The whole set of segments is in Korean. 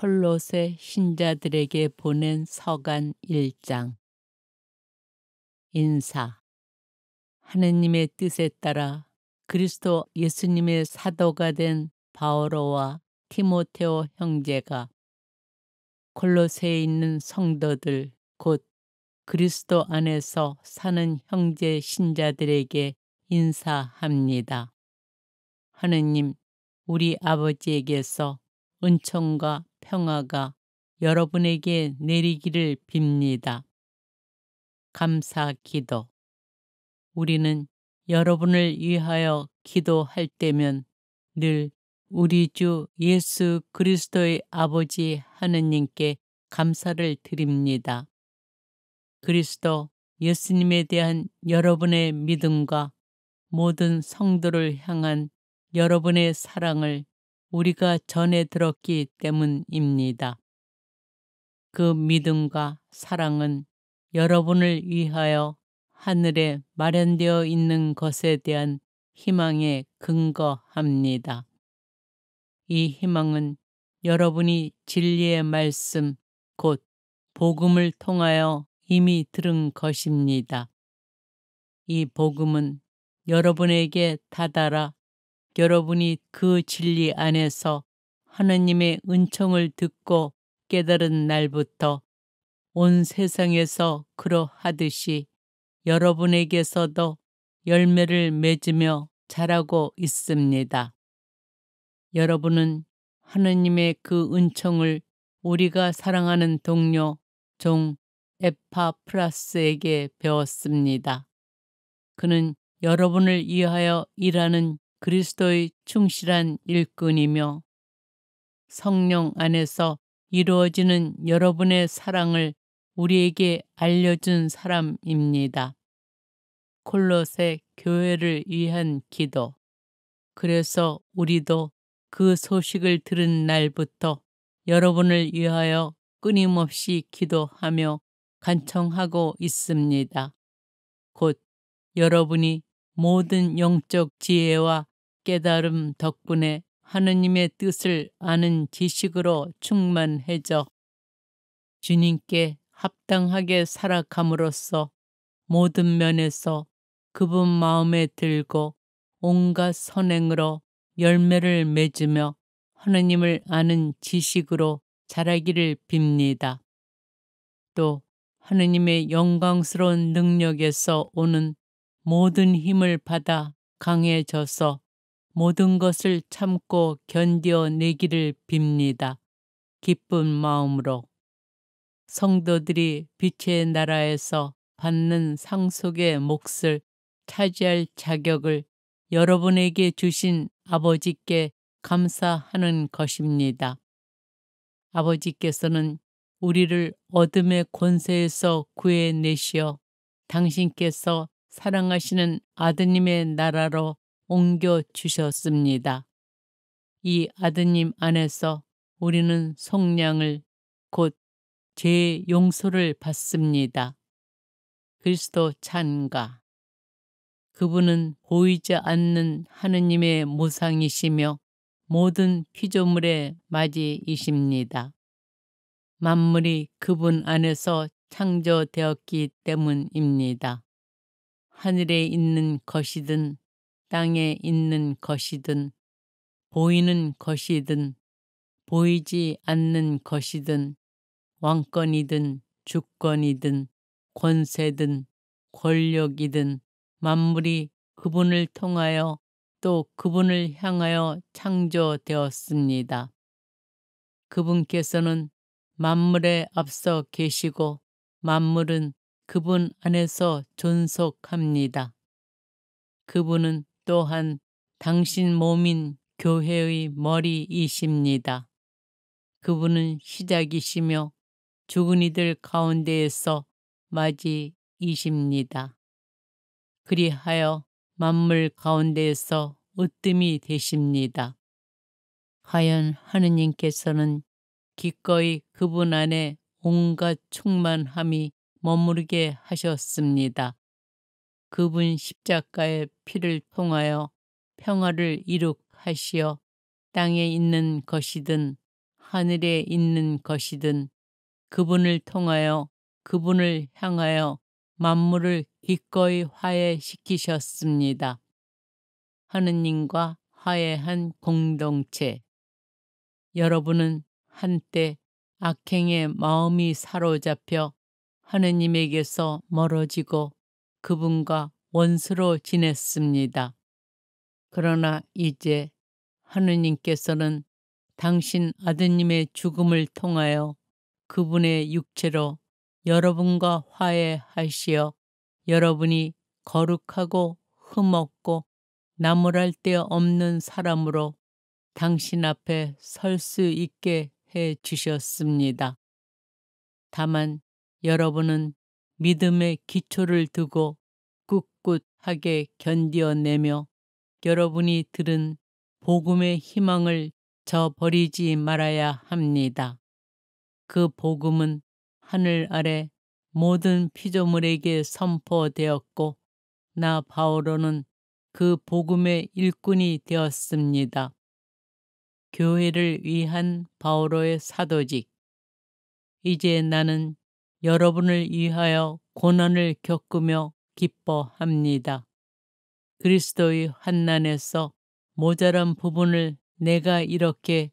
콜로새 신자들에게 보낸 서간 1장. 인사. 하느님의 뜻에 따라 그리스도 예수님의 사도가 된 바오로와 티모테오 형제가 콜로새에 있는 성도들 곧 그리스도 안에서 사는 형제 신자들에게 인사합니다. 하느님 우리 아버지에게서 은총과 평화가 여러분에게 내리기를 빕니다. 감사 기도. 우리는 여러분을 위하여 기도할 때면 늘 우리 주 예수 그리스도의 아버지 하느님께 감사를 드립니다. 그리스도 예수님에 대한 여러분의 믿음과 모든 성도를 향한 여러분의 사랑을 우리가 전해 들었기 때문입니다. 그 믿음과 사랑은 여러분을 위하여 하늘에 마련되어 있는 것에 대한 희망에 근거합니다. 이 희망은 여러분이 진리의 말씀, 곧 복음을 통하여 이미 들은 것입니다. 이 복음은 여러분에게 다다라 여러분이 그 진리 안에서 하느님의 은총을 듣고 깨달은 날부터 온 세상에서 그러하듯이 여러분에게서도 열매를 맺으며 자라고 있습니다. 여러분은 하느님의 그 은총을 우리가 사랑하는 동료 종 에파프라스에게 배웠습니다. 그는 여러분을 위하여 일하는 그리스도의 충실한 일꾼이며 성령 안에서 이루어지는 여러분의 사랑을 우리에게 알려준 사람입니다. 콜로새 교회를 위한 기도. 그래서 우리도 그 소식을 들은 날부터 여러분을 위하여 끊임없이 기도하며 간청하고 있습니다. 곧 여러분이 모든 영적 지혜와 깨달음 덕분에 하느님의 뜻을 아는 지식으로 충만해져 주님께 합당하게 살아감으로써 모든 면에서 그분 마음에 들고 온갖 선행으로 열매를 맺으며 하느님을 아는 지식으로 자라기를 빕니다. 또 하느님의 영광스러운 능력에서 오는 모든 힘을 받아 강해져서 모든 것을 참고 견뎌내기를 빕니다. 기쁜 마음으로. 성도들이 빛의 나라에서 받는 상속의 몫을 차지할 자격을 여러분에게 주신 아버지께 감사하는 것입니다. 아버지께서는 우리를 어둠의 권세에서 구해내시어 당신께서 사랑하시는 아드님의 나라로 옮겨주셨습니다. 이 아드님 안에서 우리는 속량을 곧 죄의 용서를 받습니다. 그리스도 찬가. 그분은 보이지 않는 하느님의 모상이시며 모든 피조물의 맞이이십니다. 만물이 그분 안에서 창조되었기 때문입니다. 하늘에 있는 것이든 땅에 있는 것이든 보이는 것이든 보이지 않는 것이든 왕권이든 주권이든 권세든 권력이든 만물이 그분을 통하여 또 그분을 향하여 창조되었습니다. 그분께서는 만물에 앞서 계시고 만물은 그분 안에서 존속합니다. 그분은 또한 당신 몸인 교회의 머리이십니다. 그분은 시작이시며 죽은 이들 가운데에서 맞이이십니다. 그리하여 만물 가운데에서 으뜸이 되십니다. 과연 하느님께서는 기꺼이 그분 안에 온갖 충만함이 머무르게 하셨습니다. 그분 십자가의 피를 통하여 평화를 이룩하시어 땅에 있는 것이든 하늘에 있는 것이든 그분을 통하여 그분을 향하여 만물을 기꺼이 화해시키셨습니다. 하느님과 화해한 공동체. 여러분은 한때 악행의 마음이 사로잡혀 하느님에게서 멀어지고 그분과 원수로 지냈습니다. 그러나 이제 하느님께서는 당신 아드님의 죽음을 통하여 그분의 육체로 여러분과 화해하시어 여러분이 거룩하고 흠없고 나무랄 데 없는 사람으로 당신 앞에 설 수 있게 해 주셨습니다. 다만 여러분은 믿음의 기초를 두고 꿋꿋하게 견디어내며 여러분이 들은 복음의 희망을 저버리지 말아야 합니다. 그 복음은 하늘 아래 모든 피조물에게 선포되었고 나 바오로는 그 복음의 일꾼이 되었습니다. 교회를 위한 바오로의 사도직. 이제 나는 여러분을 위하여 고난을 겪으며 기뻐합니다. 그리스도의 환난에서 모자란 부분을 내가 이렇게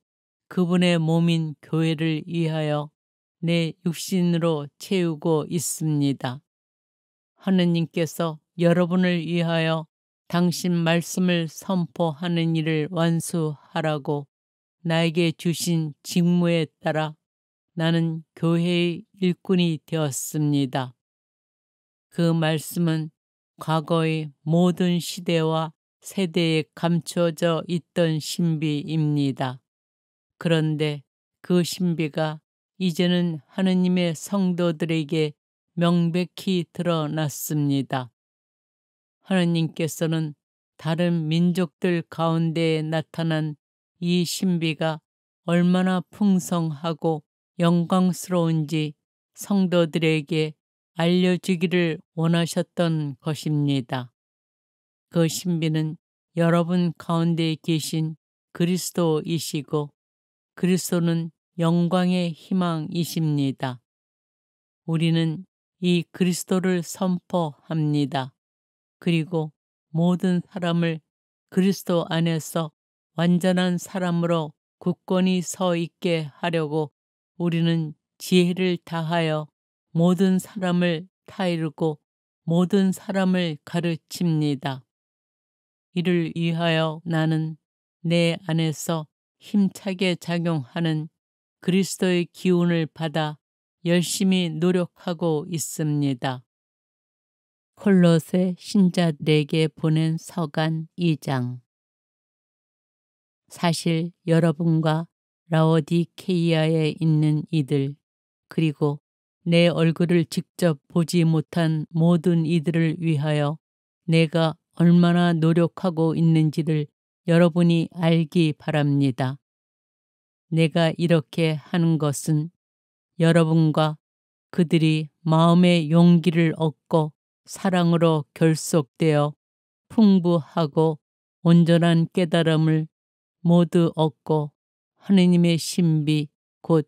그분의 몸인 교회를 위하여 내 육신으로 채우고 있습니다. 하느님께서 여러분을 위하여 당신 말씀을 선포하는 일을 완수하라고 나에게 주신 직무에 따라 나는 교회의 일꾼이 되었습니다. 그 말씀은 과거의 모든 시대와 세대에 감추어져 있던 신비입니다. 그런데 그 신비가 이제는 하느님의 성도들에게 명백히 드러났습니다. 하느님께서는 다른 민족들 가운데에 나타난 이 신비가 얼마나 풍성하고 영광스러운지 성도들에게 알려주기를 원하셨던 것입니다. 그 신비는 여러분 가운데 계신 그리스도이시고 그리스도는 영광의 희망이십니다. 우리는 이 그리스도를 선포합니다. 그리고 모든 사람을 그리스도 안에서 완전한 사람으로 굳건히 서 있게 하려고 우리는 지혜를 다하여 모든 사람을 타이르고 모든 사람을 가르칩니다. 이를 위하여 나는 내 안에서 힘차게 작용하는 그리스도의 기운을 받아 열심히 노력하고 있습니다. 콜로새 신자들에게 보낸 서간 2장. 사실 여러분과 라오디케이아에 있는 이들 그리고 내 얼굴을 직접 보지 못한 모든 이들을 위하여 내가 얼마나 노력하고 있는지를 여러분이 알기 바랍니다. 내가 이렇게 하는 것은 여러분과 그들이 마음의 용기를 얻고 사랑으로 결속되어 풍부하고 온전한 깨달음을 모두 얻고 하느님의 신비 곧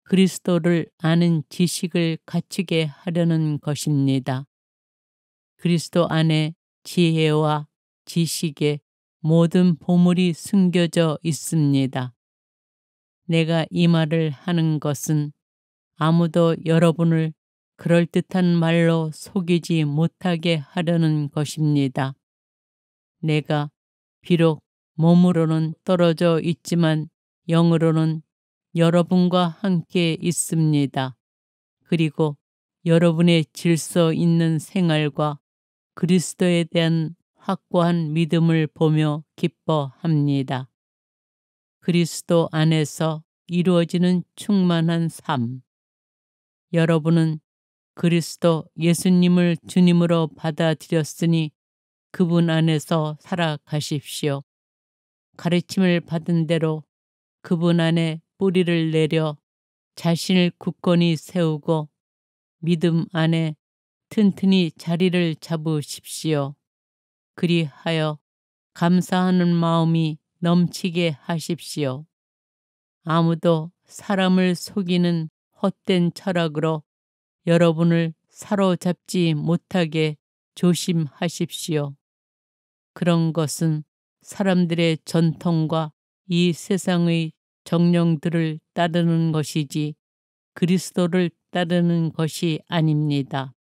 그리스도를 아는 지식을 갖추게 하려는 것입니다. 그리스도 안에 지혜와 지식의 모든 보물이 숨겨져 있습니다. 내가 이 말을 하는 것은 아무도 여러분을 그럴듯한 말로 속이지 못하게 하려는 것입니다. 내가 비록 몸으로는 떨어져 있지만 영으로는 여러분과 함께 있습니다. 그리고 여러분의 질서 있는 생활과 그리스도에 대한 확고한 믿음을 보며 기뻐합니다. 그리스도 안에서 이루어지는 충만한 삶. 여러분은 그리스도 예수님을 주님으로 받아들였으니 그분 안에서 살아가십시오. 가르침을 받은 대로 그분 안에 뿌리를 내려 자신을 굳건히 세우고 믿음 안에 튼튼히 자리를 잡으십시오. 그리하여 감사하는 마음이 넘치게 하십시오. 아무도 사람을 속이는 헛된 철학으로 여러분을 사로잡지 못하게 조심하십시오. 그런 것은 사람들의 전통과 이 세상의 정령들을 따르는 것이지 그리스도를 따르는 것이 아닙니다.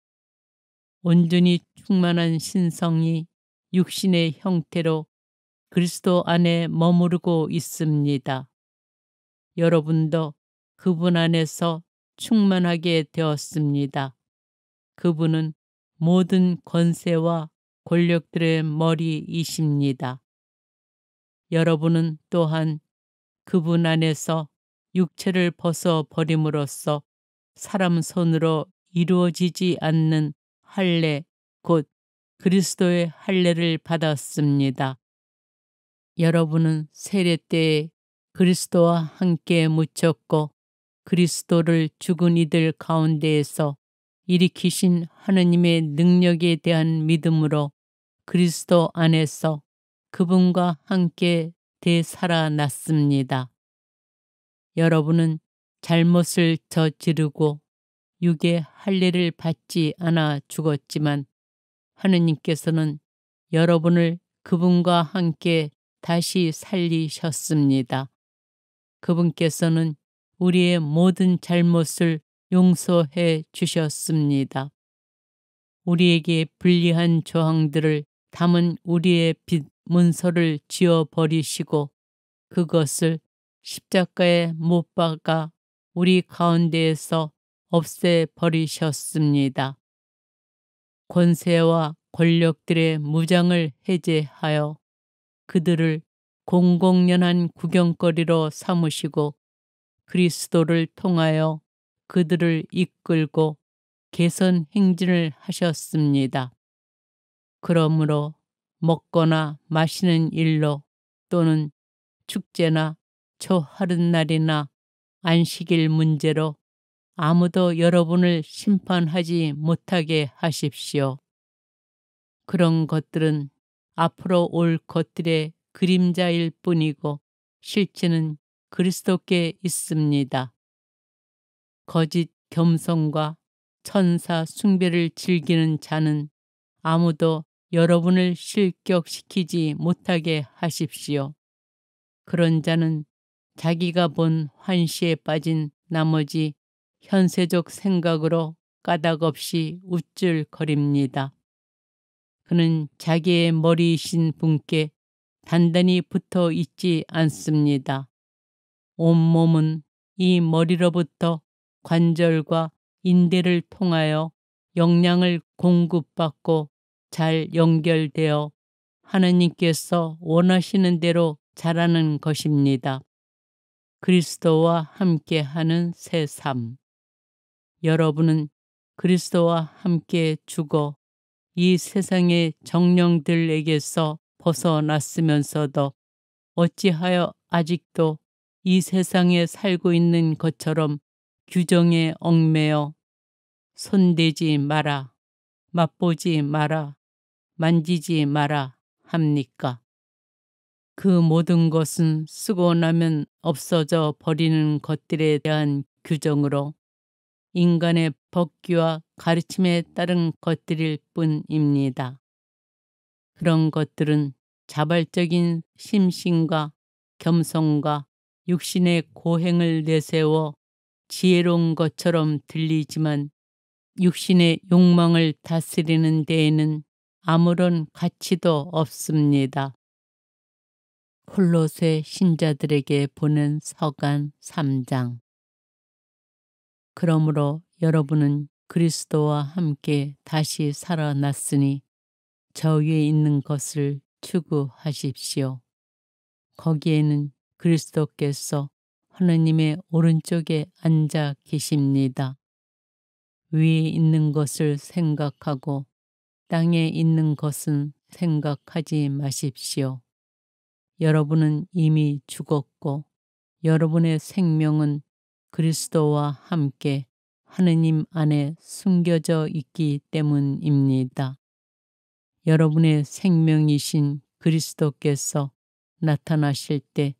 온전히 충만한 신성이 육신의 형태로 그리스도 안에 머무르고 있습니다. 여러분도 그분 안에서 충만하게 되었습니다. 그분은 모든 권세와 권력들의 머리이십니다. 여러분은 또한 그분 안에서 육체를 벗어 버림으로써 사람 손으로 이루어지지 않는 할례, 곧 그리스도의 할례를 받았습니다. 여러분은 세례 때에 그리스도와 함께 묻혔고 그리스도를 죽은 이들 가운데에서 일으키신 하느님의 능력에 대한 믿음으로 그리스도 안에서 그분과 함께 되살아났습니다. 여러분은 잘못을 저지르고 육의 할례를 받지 않아 죽었지만 하느님께서는 여러분을 그분과 함께 다시 살리셨습니다. 그분께서는 우리의 모든 잘못을 용서해 주셨습니다. 우리에게 불리한 조항들을 담은 우리의 빚 문서를 지워 버리시고 그것을 십자가에 못 박아 우리 가운데에서 없애 버리셨습니다. 권세와 권력들의 무장을 해제하여 그들을 공공연한 구경거리로 삼으시고 그리스도를 통하여 그들을 이끌고 개선 행진을 하셨습니다. 그러므로 먹거나 마시는 일로 또는 축제나 초하룻날이나 안식일 문제로 아무도 여러분을 심판하지 못하게 하십시오. 그런 것들은 앞으로 올 것들의 그림자일 뿐이고 실체는 그리스도께 있습니다. 거짓 겸손과 천사 숭배를 즐기는 자는 아무도 여러분을 실격시키지 못하게 하십시오. 그런 자는 자기가 본 환시에 빠진 나머지 현세적 생각으로 까닭없이 우쭐거립니다. 그는 자기의 머리이신 분께 단단히 붙어 있지 않습니다. 온몸은 이 머리로부터 관절과 인대를 통하여 영양을 공급받고 잘 연결되어 하나님께서 원하시는 대로 자라는 것입니다. 그리스도와 함께하는 새 삶. 여러분은 그리스도와 함께 죽어 이 세상의 정령들에게서 벗어났으면서도 어찌하여 아직도 이 세상에 살고 있는 것처럼 규정에 얽매여 손대지 마라, 맛보지 마라, 만지지 마라 합니까? 그 모든 것은 쓰고 나면 없어져 버리는 것들에 대한 규정으로 인간의 법규와 가르침에 따른 것들일 뿐입니다. 그런 것들은 자발적인 심신과 겸손과 육신의 고행을 내세워 지혜로운 것처럼 들리지만 육신의 욕망을 다스리는 데에는 아무런 가치도 없습니다. 콜로새 신자들에게 보낸 서간 3장. 그러므로 여러분은 그리스도와 함께 다시 살아났으니 저 위에 있는 것을 추구하십시오. 거기에는 그리스도께서 하느님의 오른쪽에 앉아 계십니다. 위에 있는 것을 생각하고 땅에 있는 것은 생각하지 마십시오. 여러분은 이미 죽었고 여러분의 생명은 그리스도와 함께 하느님 안에 숨겨져 있기 때문입니다. 여러분의 생명이신 그리스도께서 나타나실 때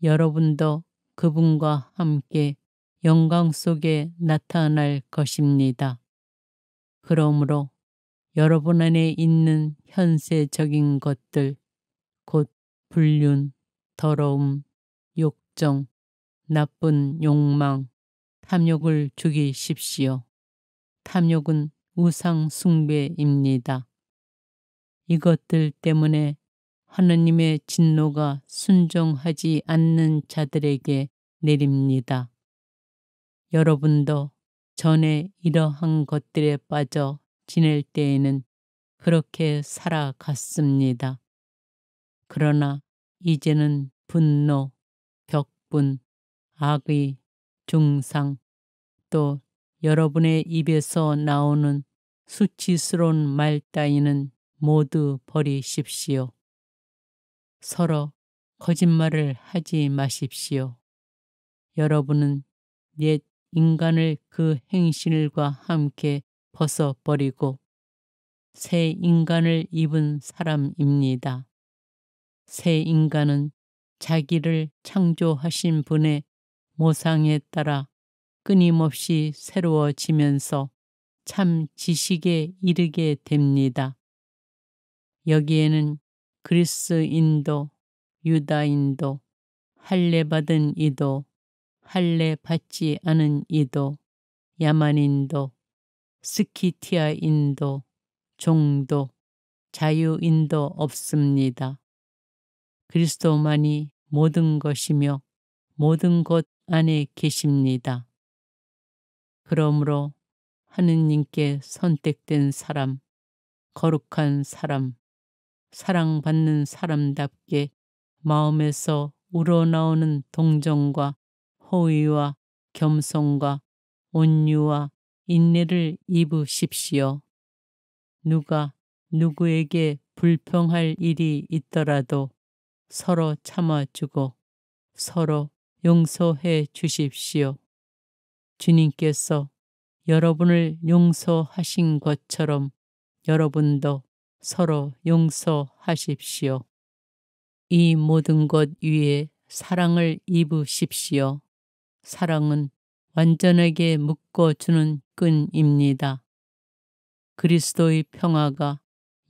여러분도 그분과 함께 영광 속에 나타날 것입니다. 그러므로 여러분 안에 있는 현세적인 것들, 곧 불륜, 더러움, 욕정, 나쁜 욕망, 탐욕을 죽이십시오. 탐욕은 우상 숭배입니다. 이것들 때문에 하느님의 진노가 순종하지 않는 자들에게 내립니다. 여러분도 전에 이러한 것들에 빠져 지낼 때에는 그렇게 살아갔습니다. 그러나 이제는 분노, 격분, 악의, 중상, 또 여러분의 입에서 나오는 수치스러운 말 따위는 모두 버리십시오. 서로 거짓말을 하지 마십시오. 여러분은 옛 인간을 그 행실과 함께 벗어버리고 새 인간을 입은 사람입니다. 새 인간은 자기를 창조하신 분의 모상에 따라 끊임없이 새로워지면서 참 지식에 이르게 됩니다. 여기에는 그리스인도, 유다인도, 할례받은 이도, 할례받지 않은 이도, 야만인도, 스키티아인도, 종도, 자유인도 없습니다. 그리스도만이 모든 것이며 모든 것 안에 계십니다. 그러므로 하느님께 선택된 사람, 거룩한 사람, 사랑받는 사람답게 마음에서 우러나오는 동정과 호의와 겸손과 온유와 인내를 입으십시오. 누가 누구에게 불평할 일이 있더라도 서로 참아주고 서로 용서해 주십시오. 주님께서 여러분을 용서하신 것처럼 여러분도 서로 용서하십시오. 이 모든 것 위에 사랑을 입으십시오. 사랑은 완전하게 묶어주는 끈입니다. 그리스도의 평화가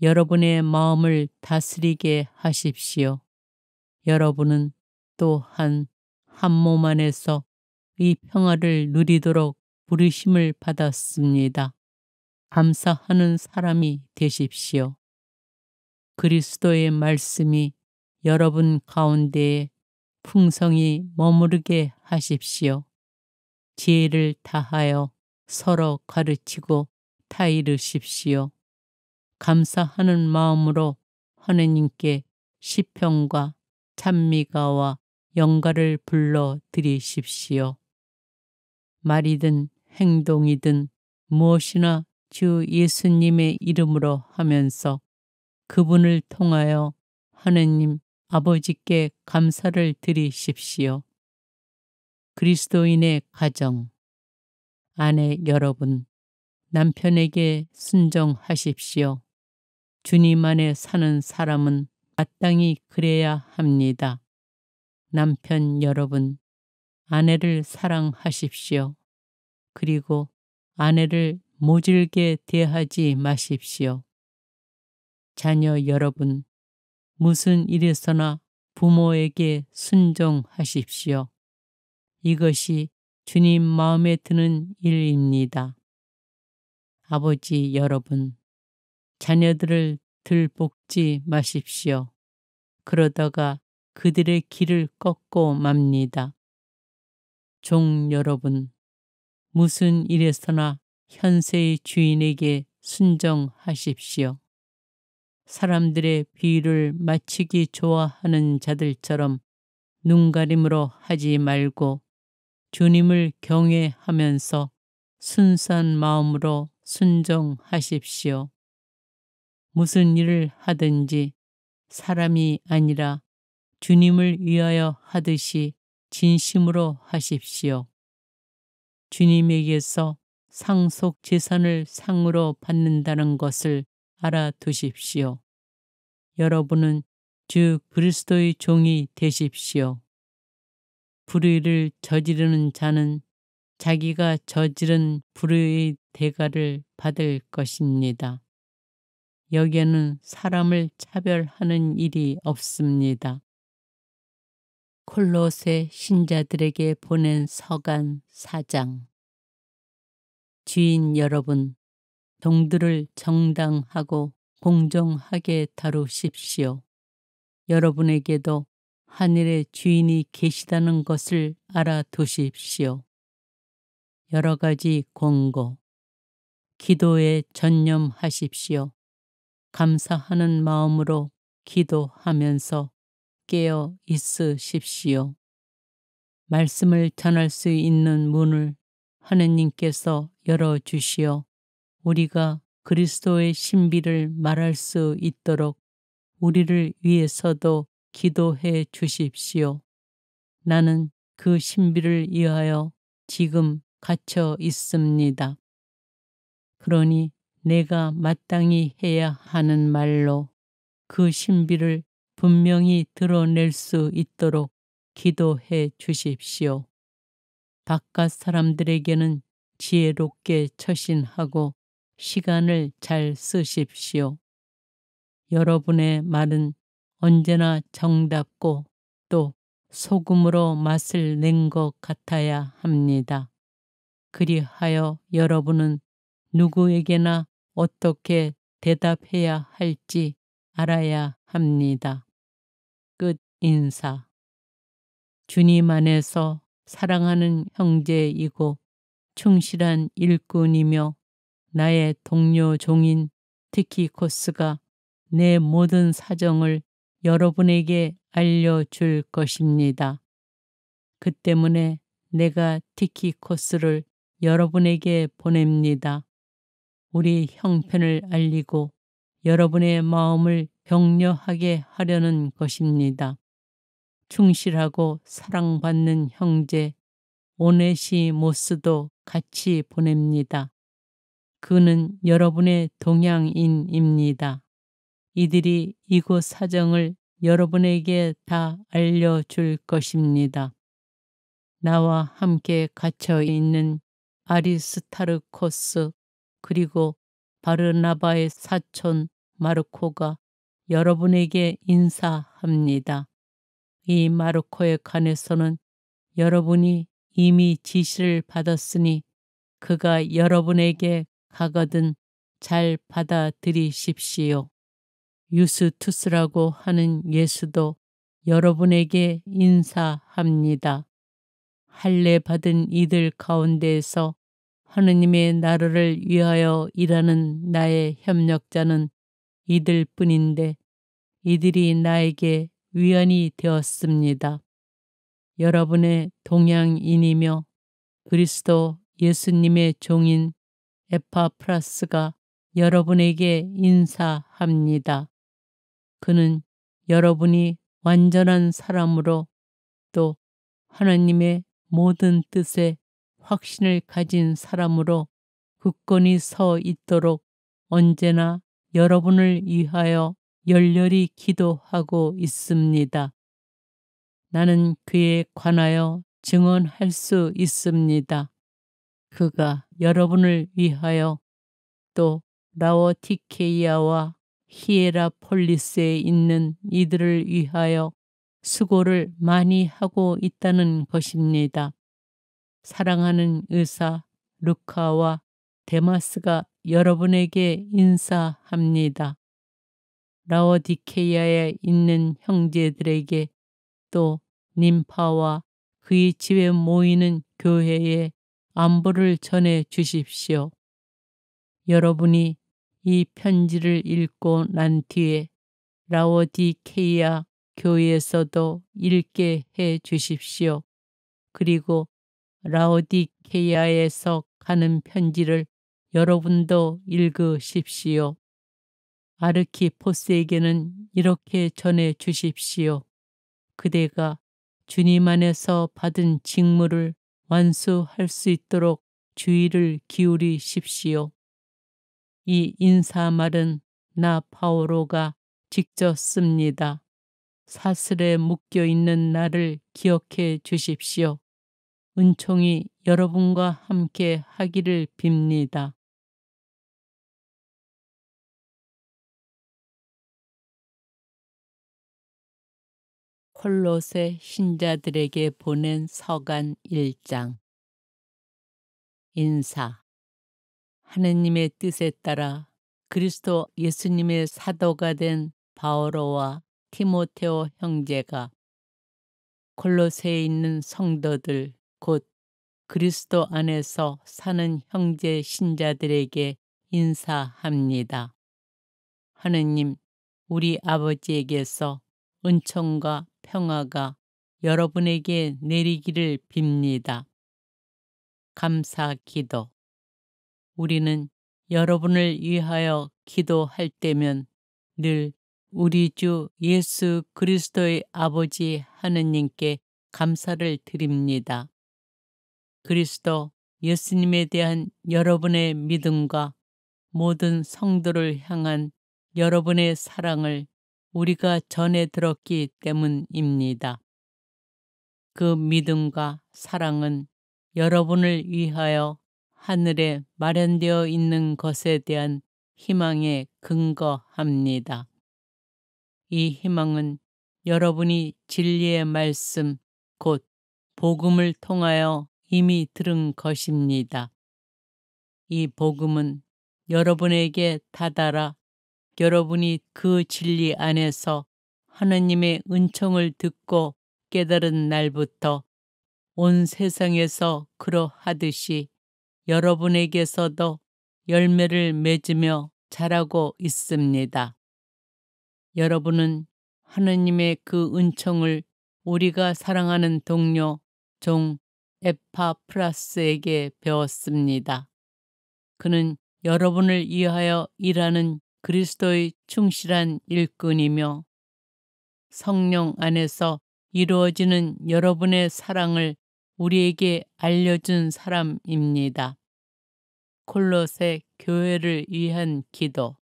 여러분의 마음을 다스리게 하십시오. 여러분은 또한 한 몸 안에서 이 평화를 누리도록 부르심을 받았습니다. 감사하는 사람이 되십시오. 그리스도의 말씀이 여러분 가운데에 풍성히 머무르게 하십시오. 지혜를 다하여 서로 가르치고 타이르십시오. 감사하는 마음으로 하느님께 시편과 찬미가와 영가를 불러 드리십시오. 말이든 행동이든 무엇이나 주 예수님의 이름으로 하면서 그분을 통하여 하느님 아버지께 감사를 드리십시오. 그리스도인의 가정, 아내 여러분, 남편에게 순종하십시오. 주님 안에 사는 사람은 마땅히 그래야 합니다. 남편 여러분, 아내를 사랑하십시오. 그리고 아내를 모질게 대하지 마십시오. 자녀 여러분, 무슨 일에서나 부모에게 순종하십시오. 이것이 주님 마음에 드는 일입니다. 아버지 여러분, 자녀들을 들볶지 마십시오. 그러다가 그들의 길을 꺾고 맙니다. 종 여러분, 무슨 일에서나 현세의 주인에게 순종하십시오. 사람들의 비위를 맞추기 좋아하는 자들처럼 눈가림으로 하지 말고 주님을 경외하면서 순수한 마음으로 순종하십시오. 무슨 일을 하든지 사람이 아니라 주님을 위하여 하듯이 진심으로 하십시오. 주님에게서 상속 재산을 상으로 받는다는 것을 알아두십시오. 여러분은 주 그리스도의 종이 되십시오. 불의를 저지르는 자는 자기가 저지른 불의의 대가를 받을 것입니다. 여기에는 사람을 차별하는 일이 없습니다. 콜로새 신자들에게 보낸 서간 4장. 주인 여러분, 종들을 정당하고 공정하게 다루십시오. 여러분에게도 하늘의 주인이 계시다는 것을 알아두십시오. 여러 가지 권고. 기도에 전념하십시오. 감사하는 마음으로 기도하면서 깨어 있으십시오. 말씀을 전할 수 있는 문을 하느님께서 열어주시어 우리가 그리스도의 신비를 말할 수 있도록 우리를 위해서도 기도해 주십시오. 나는 그 신비를 위하여 지금 갇혀 있습니다. 그러니 내가 마땅히 해야 하는 말로 그 신비를 분명히 드러낼 수 있도록 기도해 주십시오. 바깥 사람들에게는 지혜롭게 처신하고 시간을 잘 쓰십시오. 여러분의 말은 언제나 정답고 또 소금으로 맛을 낸 것 같아야 합니다. 그리하여 여러분은 누구에게나 어떻게 대답해야 할지 알아야 합니다. 끝 인사. 주님 안에서 사랑하는 형제이고 충실한 일꾼이며 나의 동료 종인 티키코스가 내 모든 사정을 여러분에게 알려줄 것입니다. 그 때문에 내가 티키코스를 여러분에게 보냅니다. 우리 형편을 알리고 여러분의 마음을 격려하게 하려는 것입니다. 충실하고 사랑받는 형제 오네시모스도 같이 보냅니다. 그는 여러분의 동양인입니다. 이들이 이곳 사정을 여러분에게 다 알려줄 것입니다. 나와 함께 갇혀 있는 아리스타르코스 그리고 바르나바의 사촌 마르코가 여러분에게 인사합니다. 이 마르코에 관해서는 여러분이 이미 지시를 받았으니 그가 여러분에게 가거든 잘 받아들이십시오. 유스투스라고 하는 예수도 여러분에게 인사합니다. 할례 받은 이들 가운데에서 하느님의 나라를 위하여 일하는 나의 협력자는 이들뿐인데 이들이 나에게 위안이 되었습니다. 여러분의 동양인이며 그리스도 예수님의 종인 에파프라스가 여러분에게 인사합니다. 그는 여러분이 완전한 사람으로 또 하나님의 모든 뜻에 확신을 가진 사람으로 굳건히 서 있도록 언제나 여러분을 위하여 열렬히 기도하고 있습니다. 나는 그에 관하여 증언할 수 있습니다. 그가 여러분을 위하여 또 라오디케이아와 히에라폴리스에 있는 이들을 위하여 수고를 많이 하고 있다는 것입니다. 사랑하는 의사 루카와 데마스가 여러분에게 인사합니다. 라오디케이아에 있는 형제들에게 또 님파와 그의 집에 모이는 교회에 안부를 전해 주십시오. 여러분이 이 편지를 읽고 난 뒤에 라오디케이아 교회에서도 읽게 해 주십시오. 그리고 라오디케이아에서 가는 편지를 여러분도 읽으십시오. 아르키포스에게는 이렇게 전해 주십시오. 그대가 주님 안에서 받은 직무를 완수할 수 있도록 주의를 기울이십시오. 이 인사말은 나 바오로가 직접 씁니다. 사슬에 묶여 있는 나를 기억해 주십시오. 은총이 여러분과 함께 하기를 빕니다. 콜로새 신자들에게 보낸 서간 1장. 인사. 하느님의 뜻에 따라 그리스도 예수님의 사도가 된 바오로와 티모테오 형제가 콜로새에 있는 성도들 곧 그리스도 안에서 사는 형제 신자들에게 인사합니다. 하느님 우리 아버지에게서 은총과 평화가 여러분에게 내리기를 빕니다. 감사 기도. 우리는 여러분을 위하여 기도할 때면 늘 우리 주 예수 그리스도의 아버지 하느님께 감사를 드립니다. 그리스도 예수님에 대한 여러분의 믿음과 모든 성도를 향한 여러분의 사랑을 우리가 전해 들었기 때문입니다. 그 믿음과 사랑은 여러분을 위하여 하늘에 마련되어 있는 것에 대한 희망에 근거합니다. 이 희망은 여러분이 진리의 말씀, 곧 복음을 통하여 이미 들은 것입니다. 이 복음은 여러분에게 다다라 여러분이 그 진리 안에서 하나님의 은총을 듣고 깨달은 날부터 온 세상에서 그러하듯이 여러분에게서도 열매를 맺으며 자라고 있습니다. 여러분은 하나님의 그 은총을 우리가 사랑하는 동료 종 에파프라스에게 배웠습니다. 그는 여러분을 위하여 일하는 그리스도의 충실한 일꾼이며 성령 안에서 이루어지는 여러분의 사랑을 우리에게 알려준 사람입니다. 콜로새 교회를 위한 기도.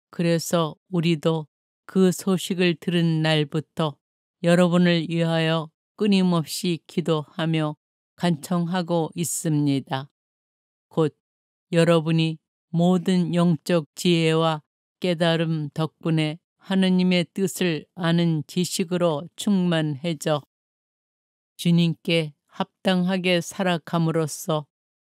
그래서 우리도 그 소식을 들은 날부터 여러분을 위하여 끊임없이 기도하며 간청하고 있습니다. 곧 여러분이 모든 영적 지혜와 깨달음 덕분에 하느님의 뜻을 아는 지식으로 충만해져 주님께 합당하게 살아감으로써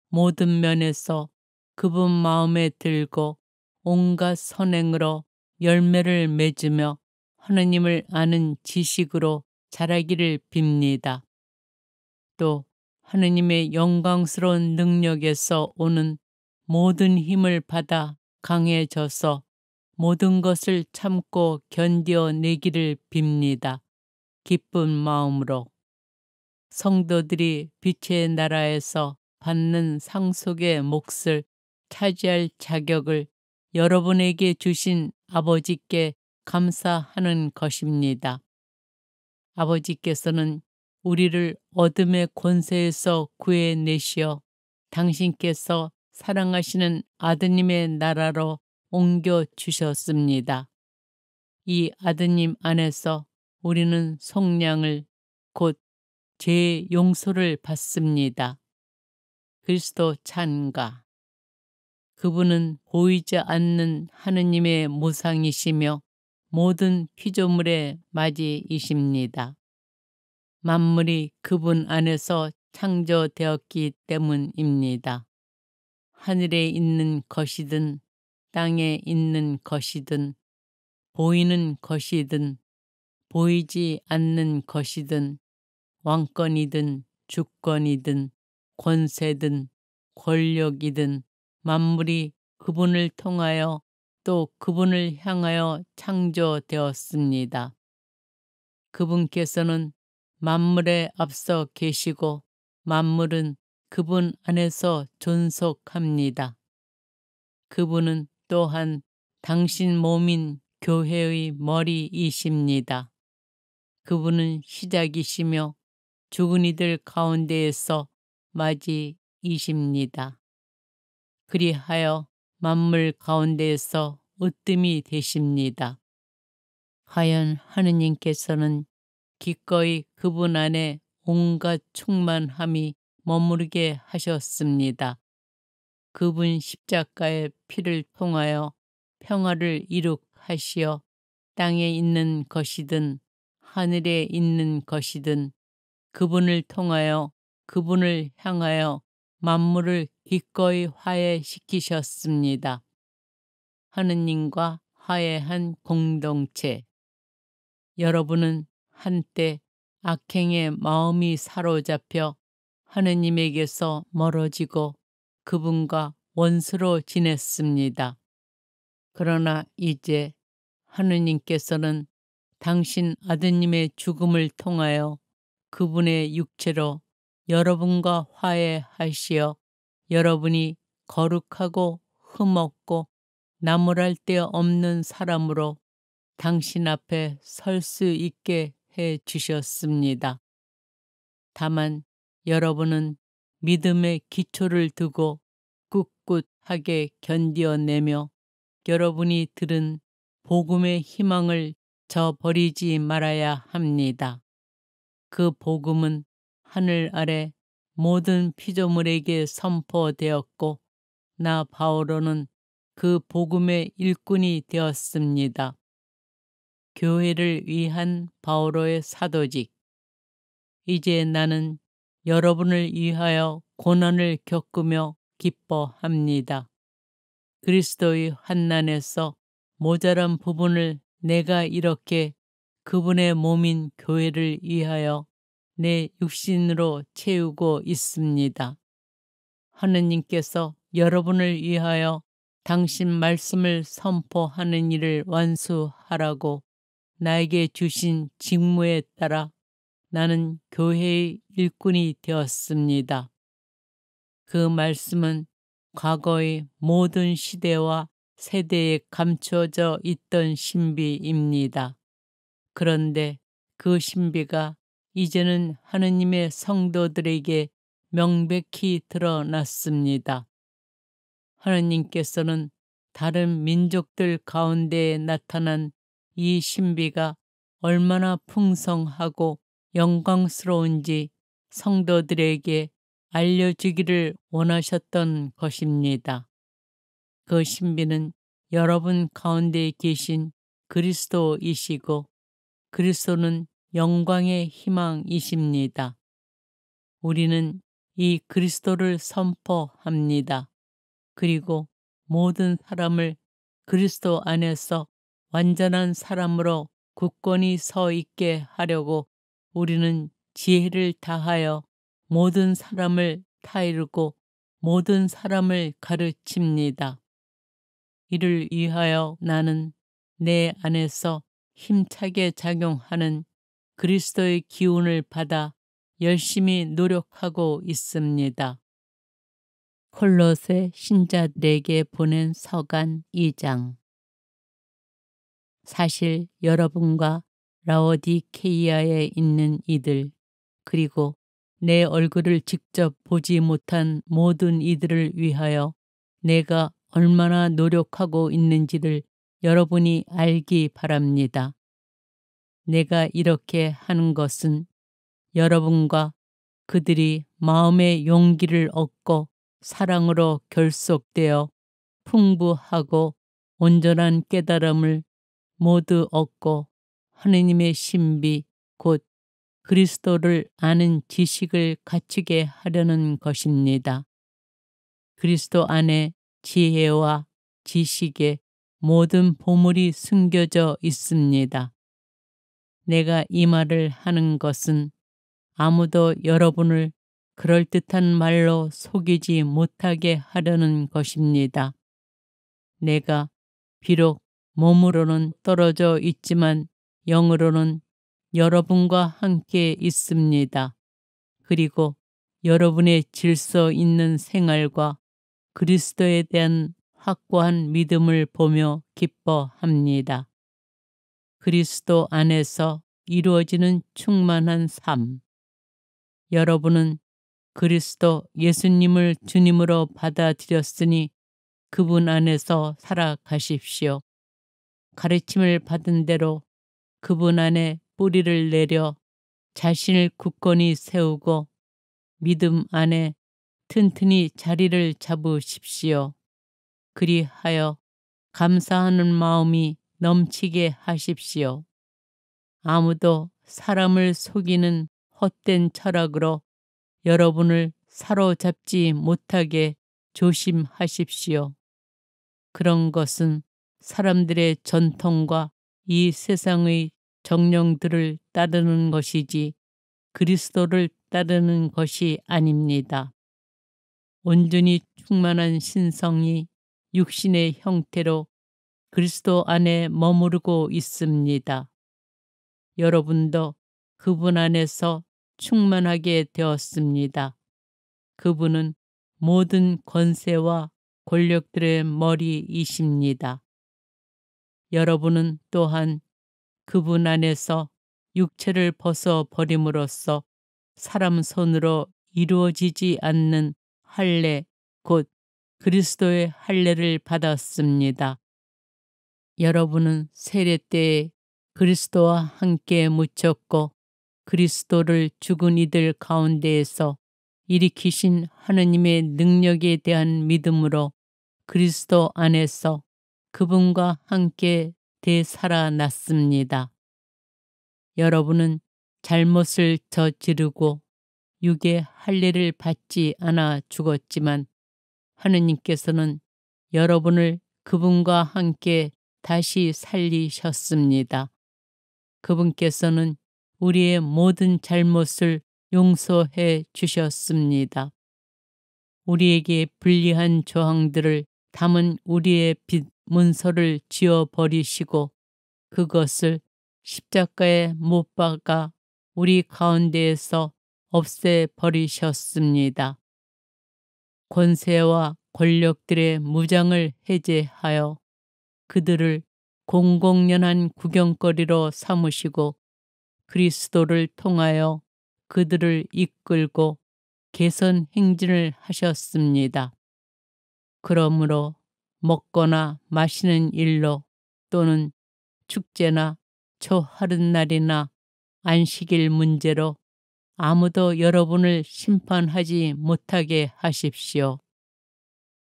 모든 면에서 그분 마음에 들고 온갖 선행으로 열매를 맺으며 하느님을 아는 지식으로 자라기를 빕니다. 또 하느님의 영광스러운 능력에서 오는 모든 힘을 받아 강해져서 모든 것을 참고 견뎌내기를 빕니다. 기쁜 마음으로. 성도들이 빛의 나라에서 받는 상속의 몫을 차지할 자격을 여러분에게 주신 아버지께 감사하는 것입니다. 아버지께서는 우리를 어둠의 권세에서 구해내시어 당신께서 사랑하시는 아드님의 나라로 옮겨주셨습니다. 이 아드님 안에서 우리는 속량을 곧 죄의 용서를 받습니다. 그리스도 찬가. 그분은 보이지 않는 하느님의 모상이시며 모든 피조물의 맞이이십니다. 만물이 그분 안에서 창조되었기 때문입니다. 하늘에 있는 것이든 땅에 있는 것이든 보이는 것이든 보이지 않는 것이든 왕권이든 주권이든 권세든 권력이든 만물이 그분을 통하여 또 그분을 향하여 창조되었습니다. 그분께서는 만물에 앞서 계시고 만물은 그분 안에서 존속합니다. 그분은 또한 당신 몸인 교회의 머리이십니다. 그분은 시작이시며 죽은 이들 가운데에서 맞이이십니다. 그리하여 만물 가운데에서 으뜸이 되십니다. 과연 하느님께서는 기꺼이 그분 안에 온갖 충만함이 머무르게 하셨습니다. 그분 십자가의 피를 통하여 평화를 이룩하시어 땅에 있는 것이든 하늘에 있는 것이든 그분을 통하여 그분을 향하여 만물을 기꺼이 화해시키셨습니다. 하느님과 화해한 공동체. 여러분은 한때 악행의 마음이 사로잡혀 하느님에게서 멀어지고 그분과 원수로 지냈습니다. 그러나 이제 하느님께서는 당신 아드님의 죽음을 통하여 그분의 육체로 여러분과 화해하시어 여러분이 거룩하고 흠없고 나무랄 데 없는 사람으로 당신 앞에 설 수 있게 해 주셨습니다. 다만 여러분은 믿음의 기초를 두고 꿋꿋하게 견디어내며 여러분이 들은 복음의 희망을 저버리지 말아야 합니다. 그 복음은 하늘 아래 모든 피조물에게 선포되었고 나 바오로는 그 복음의 일꾼이 되었습니다. 교회를 위한 바오로의 사도직. 이제 나는 여러분을 위하여 고난을 겪으며 기뻐합니다. 그리스도의 환난에서 모자란 부분을 내가 이렇게 그분의 몸인 교회를 위하여 내 육신으로 채우고 있습니다. 하느님께서 여러분을 위하여 당신 말씀을 선포하는 일을 완수하라고 나에게 주신 직무에 따라 나는 교회의 일꾼이 되었습니다. 그 말씀은 과거의 모든 시대와 세대에 감추어져 있던 신비입니다. 그런데 그 신비가 이제는 하느님의 성도들에게 명백히 드러났습니다. 하느님께서는 다른 민족들 가운데에 나타난 이 신비가 얼마나 풍성하고 영광스러운지 성도들에게 알려주기를 원하셨던 것입니다. 그 신비는 여러분 가운데 계신 그리스도이시고 그리스도는 영광의 희망이십니다. 우리는 이 그리스도를 선포합니다. 그리고 모든 사람을 그리스도 안에서 완전한 사람으로 굳건히 서 있게 하려고 우리는 지혜를 다하여 모든 사람을 타이르고 모든 사람을 가르칩니다. 이를 위하여 나는 내 안에서 힘차게 작용하는 그리스도의 기운을 받아 열심히 노력하고 있습니다. 콜로새 신자들에게 보낸 서간 2장. 사실 여러분과 라오디케이아에 있는 이들 그리고 내 얼굴을 직접 보지 못한 모든 이들을 위하여 내가 얼마나 노력하고 있는지를 여러분이 알기 바랍니다. 내가 이렇게 하는 것은 여러분과 그들이 마음의 용기를 얻고 사랑으로 결속되어 풍부하고 온전한 깨달음을 모두 얻고 하느님의 신비 곧 그리스도를 아는 지식을 갖추게 하려는 것입니다. 그리스도 안에 지혜와 지식의 모든 보물이 숨겨져 있습니다. 내가 이 말을 하는 것은 아무도 여러분을 그럴듯한 말로 속이지 못하게 하려는 것입니다. 내가 비록 몸으로는 떨어져 있지만 영으로는 여러분과 함께 있습니다. 그리고 여러분의 질서 있는 생활과 그리스도에 대한 확고한 믿음을 보며 기뻐합니다. 그리스도 안에서 이루어지는 충만한 삶. 여러분은 그리스도 예수님을 주님으로 받아들였으니 그분 안에서 살아가십시오. 가르침을 받은 대로 그분 안에 뿌리를 내려 자신을 굳건히 세우고 믿음 안에 튼튼히 자리를 잡으십시오. 그리하여 감사하는 마음이 넘치게 하십시오. 아무도 사람을 속이는 헛된 철학으로 여러분을 사로잡지 못하게 조심하십시오. 그런 것은 사람들의 전통과 이 세상의 정령들을 따르는 것이지 그리스도를 따르는 것이 아닙니다. 온전히 충만한 신성이 육신의 형태로 그리스도 안에 머무르고 있습니다. 여러분도 그분 안에서 충만하게 되었습니다. 그분은 모든 권세와 권력들의 머리이십니다. 여러분은 또한 그분 안에서 육체를 벗어 버림으로써 사람 손으로 이루어지지 않는 할례, 곧 그리스도의 할례를 받았습니다. 여러분은 세례 때에 그리스도와 함께 묻혔고 그리스도를 죽은 이들 가운데에서 일으키신 하느님의 능력에 대한 믿음으로 그리스도 안에서 그분과 함께 되살아났습니다. 여러분은 잘못을 저지르고 육의 할례를 받지 않아 죽었지만 하느님께서는 여러분을 그분과 함께 다시 살리셨습니다. 그분께서는 우리의 모든 잘못을 용서해 주셨습니다. 우리에게 불리한 조항들을 담은 우리의 빚 문서를 지워 버리시고 그것을 십자가에 못 박아 우리 가운데에서 없애 버리셨습니다. 권세와 권력들의 무장을 해제하여 그들을 공공연한 구경거리로 삼으시고 그리스도를 통하여 그들을 이끌고 개선 행진을 하셨습니다. 그러므로 먹거나 마시는 일로 또는 축제나 초하룻날이나 안식일 문제로 아무도 여러분을 심판하지 못하게 하십시오.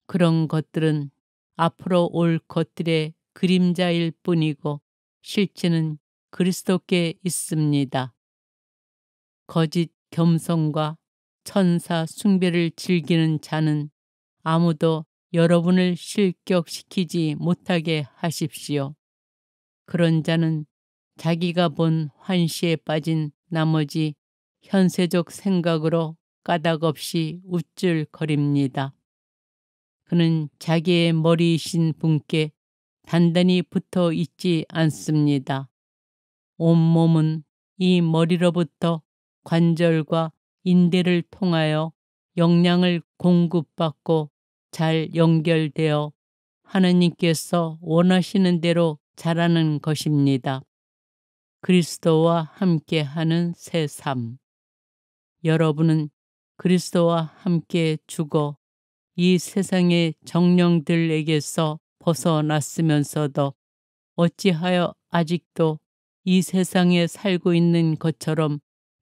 그런 것들은 앞으로 올 것들의 그림자일 뿐이고 실제는 그리스도께 있습니다. 거짓 겸손과 천사 숭배를 즐기는 자는 아무도 여러분을 실격시키지 못하게 하십시오. 그런 자는 자기가 본 환시에 빠진 나머지 현세적 생각으로 까닭없이 우쭐거립니다. 그는 자기의 머리이신 분께 단단히 붙어 있지 않습니다. 온몸은 이 머리로부터 관절과 인대를 통하여 영양을 공급받고 잘 연결되어 하나님께서 원하시는 대로 자라는 것입니다. 그리스도와 함께하는 새 삶. 여러분은 그리스도와 함께 죽어 이 세상의 정령들에게서 벗어났으면서도 어찌하여 아직도 이 세상에 살고 있는 것처럼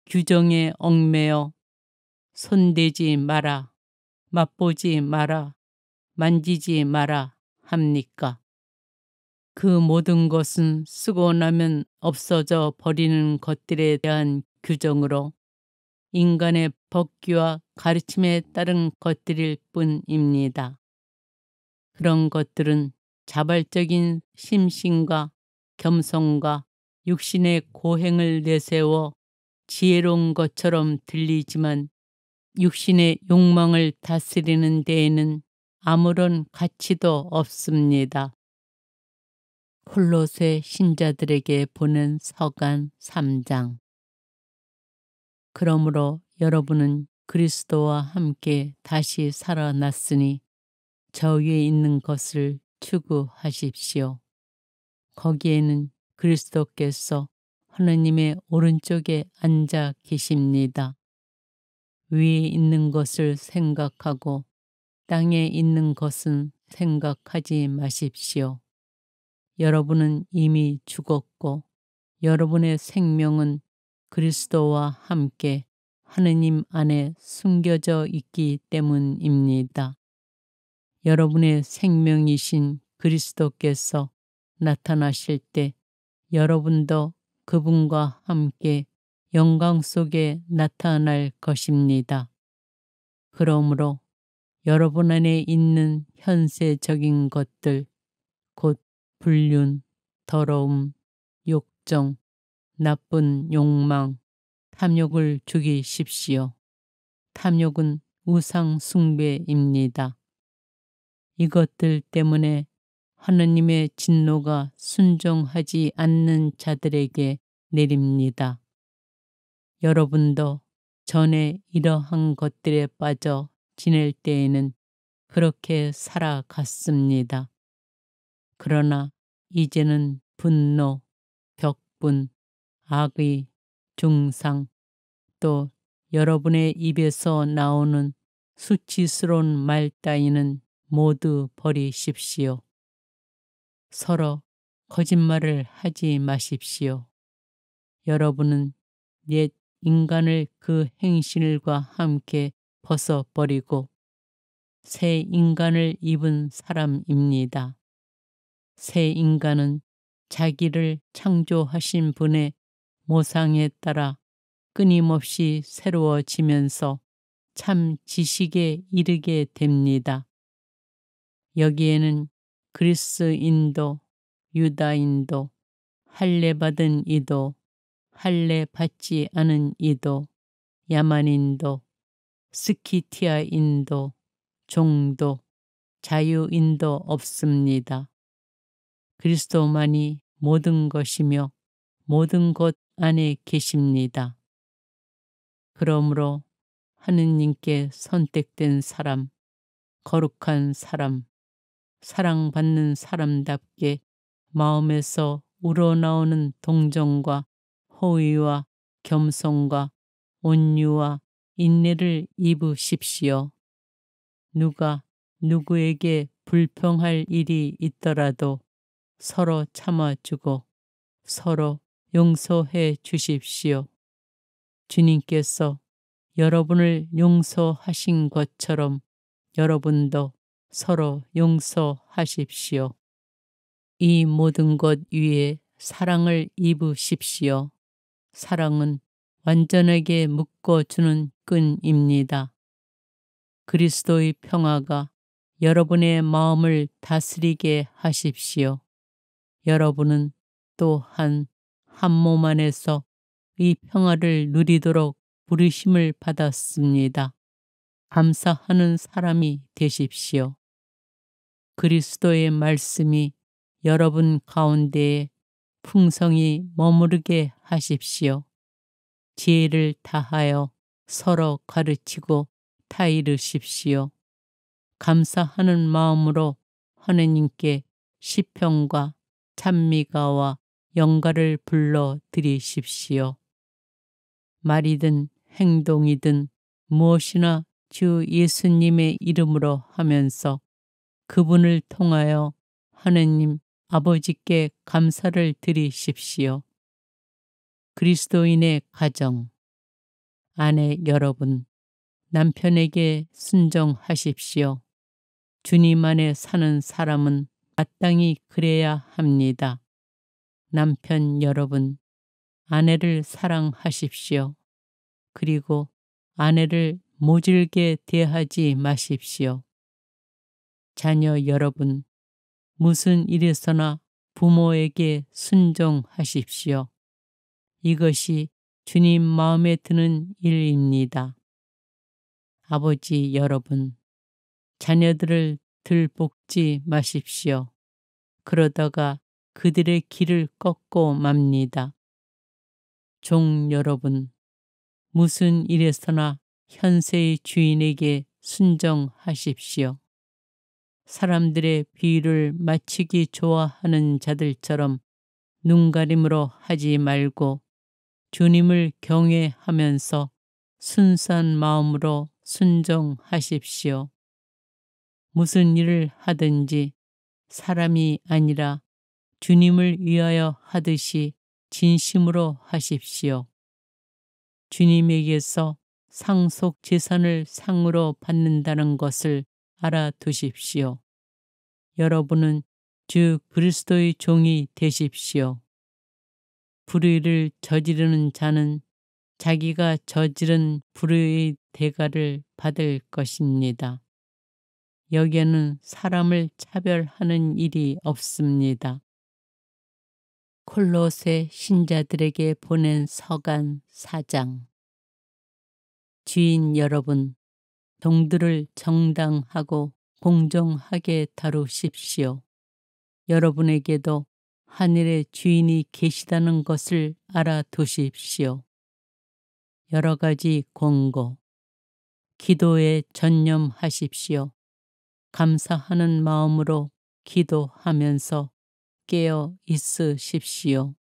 규정에 얽매여 손대지 마라, 맛보지 마라, 만지지 마라 합니까? 그 모든 것은 쓰고 나면 없어져 버리는 것들에 대한 규정으로 인간의 법규와 가르침에 따른 것들일 뿐입니다. 그런 것들은 자발적인 심신과 겸손과 육신의 고행을 내세워 지혜로운 것처럼 들리지만 육신의 욕망을 다스리는 데에는 아무런 가치도 없습니다. 콜로새 신자들에게 보낸 서간 3장. 그러므로 여러분은 그리스도와 함께 다시 살아났으니 저 위에 있는 것을 추구하십시오. 거기에는 그리스도께서 하느님의 오른쪽에 앉아 계십니다. 위에 있는 것을 생각하고 땅에 있는 것은 생각하지 마십시오. 여러분은 이미 죽었고 여러분의 생명은 그리스도와 함께 하느님 안에 숨겨져 있기 때문입니다. 여러분의 생명이신 그리스도께서 나타나실 때 여러분도 그분과 함께 영광 속에 나타날 것입니다. 그러므로 여러분 안에 있는 현세적인 것들, 곧 불륜, 더러움, 욕정, 나쁜 욕망, 탐욕을 죽이십시오. 탐욕은 우상 숭배입니다. 이것들 때문에 하느님의 진노가 순종하지 않는 자들에게 내립니다. 여러분도 전에 이러한 것들에 빠져 지낼 때에는 그렇게 살아갔습니다. 그러나 이제는 분노, 격분, 악의, 중상, 또 여러분의 입에서 나오는 수치스러운 말 따위는 모두 버리십시오. 서로 거짓말을 하지 마십시오. 여러분은 옛 인간을 그 행실과 함께 벗어버리고 새 인간을 입은 사람입니다. 새 인간은 자기를 창조하신 분의 모상에 따라 끊임없이 새로워지면서 참 지식에 이르게 됩니다. 여기에는 그리스인도, 유다인도, 할례받은 이도, 할례받지 않은 이도, 야만인도, 스키티아인도, 종도, 자유인도 없습니다. 그리스도만이 모든 것이며 모든 것 안에 계십니다. 그러므로 하느님께 선택된 사람, 거룩한 사람, 사랑받는 사람답게 마음에서 우러나오는 동정과 호의와 겸손과 온유와 인내를 입으십시오. 누가 누구에게 불평할 일이 있더라도 서로 참아주고 서로 용서해 주십시오. 주님께서 여러분을 용서하신 것처럼 여러분도 서로 용서하십시오. 이 모든 것 위에 사랑을 입으십시오. 사랑은 완전하게 묶어주는 끈입니다. 그리스도의 평화가 여러분의 마음을 다스리게 하십시오. 여러분은 또한 한 몸 안에서 이 평화를 누리도록 부르심을 받았습니다. 감사하는 사람이 되십시오. 그리스도의 말씀이 여러분 가운데에 풍성히 머무르게 하십시오. 지혜를 다하여 서로 가르치고 타이르십시오. 감사하는 마음으로 하느님께 시편과 찬미가와 영가를 불러 드리십시오. 말이든 행동이든 무엇이나 주 예수님의 이름으로 하면서 그분을 통하여 하느님 아버지께 감사를 드리십시오. 그리스도인의 가정, 아내 여러분, 남편에게 순종하십시오. 주님 안에 사는 사람은 마땅히 그래야 합니다. 남편 여러분, 아내를 사랑하십시오. 그리고 아내를 모질게 대하지 마십시오. 자녀 여러분, 무슨 일에서나 부모에게 순종하십시오. 이것이 주님 마음에 드는 일입니다. 아버지 여러분, 자녀들을 들볶지 마십시오. 그러다가 그들의 길을 꺾고 맙니다. 종 여러분, 무슨 일에서나 현세의 주인에게 순종하십시오. 사람들의 비유를 맞추기 좋아하는 자들처럼 눈가림으로 하지 말고 주님을 경외하면서 순수한 마음으로 순종하십시오. 무슨 일을 하든지 사람이 아니라 주님을 위하여 하듯이 진심으로 하십시오. 주님에게서 상속 재산을 상으로 받는다는 것을 알아두십시오. 여러분은 주 그리스도의 종이 되십시오. 불의를 저지르는 자는 자기가 저지른 불의의 대가를 받을 것입니다. 여기에는 사람을 차별하는 일이 없습니다. 콜로새 신자들에게 보낸 서간 4장. 주인 여러분, 동들을 정당하고 공정하게 다루십시오. 여러분에게도 하늘의 주인이 계시다는 것을 알아두십시오. 여러 가지 권고. 기도에 전념하십시오. 감사하는 마음으로 기도하면서 깨어 있으십시오.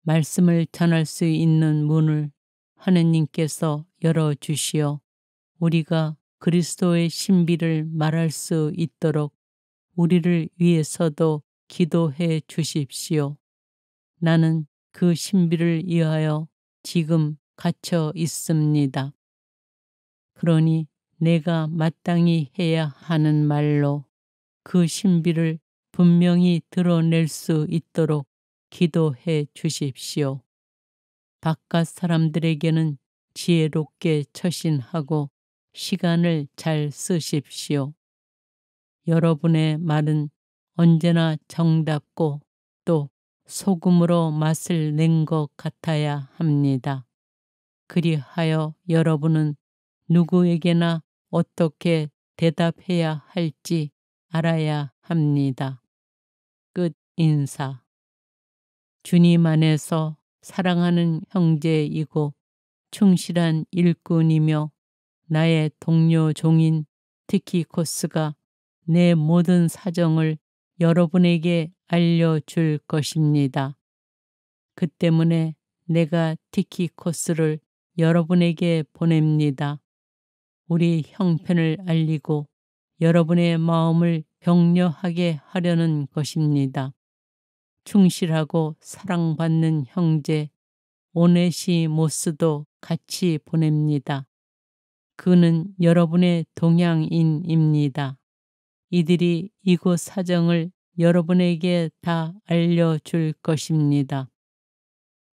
말씀을 전할 수 있는 문을 하느님께서 열어주시어 우리가 그리스도의 신비를 말할 수 있도록 우리를 위해서도 기도해 주십시오. 나는 그 신비를 위하여 지금 갇혀 있습니다. 그러니 내가 마땅히 해야 하는 말로 그 신비를 분명히 드러낼 수 있도록 기도해 주십시오. 바깥 사람들에게는 지혜롭게 처신하고 시간을 잘 쓰십시오. 여러분의 말은 언제나 정답고 또 소금으로 맛을 낸 것 같아야 합니다. 그리하여 여러분은 누구에게나 어떻게 대답해야 할지 알아야 합니다. 끝 인사. 주님 안에서 사랑하는 형제이고 충실한 일꾼이며 나의 동료 종인 티키코스가 내 모든 사정을 여러분에게 알려줄 것입니다. 그 때문에 내가 티키코스를 여러분에게 보냅니다. 우리 형편을 알리고 여러분의 마음을 격려하게 하려는 것입니다. 충실하고 사랑받는 형제 오네시모스도 같이 보냅니다. 그는 여러분의 동양인입니다. 이들이 이곳 사정을 여러분에게 다 알려줄 것입니다.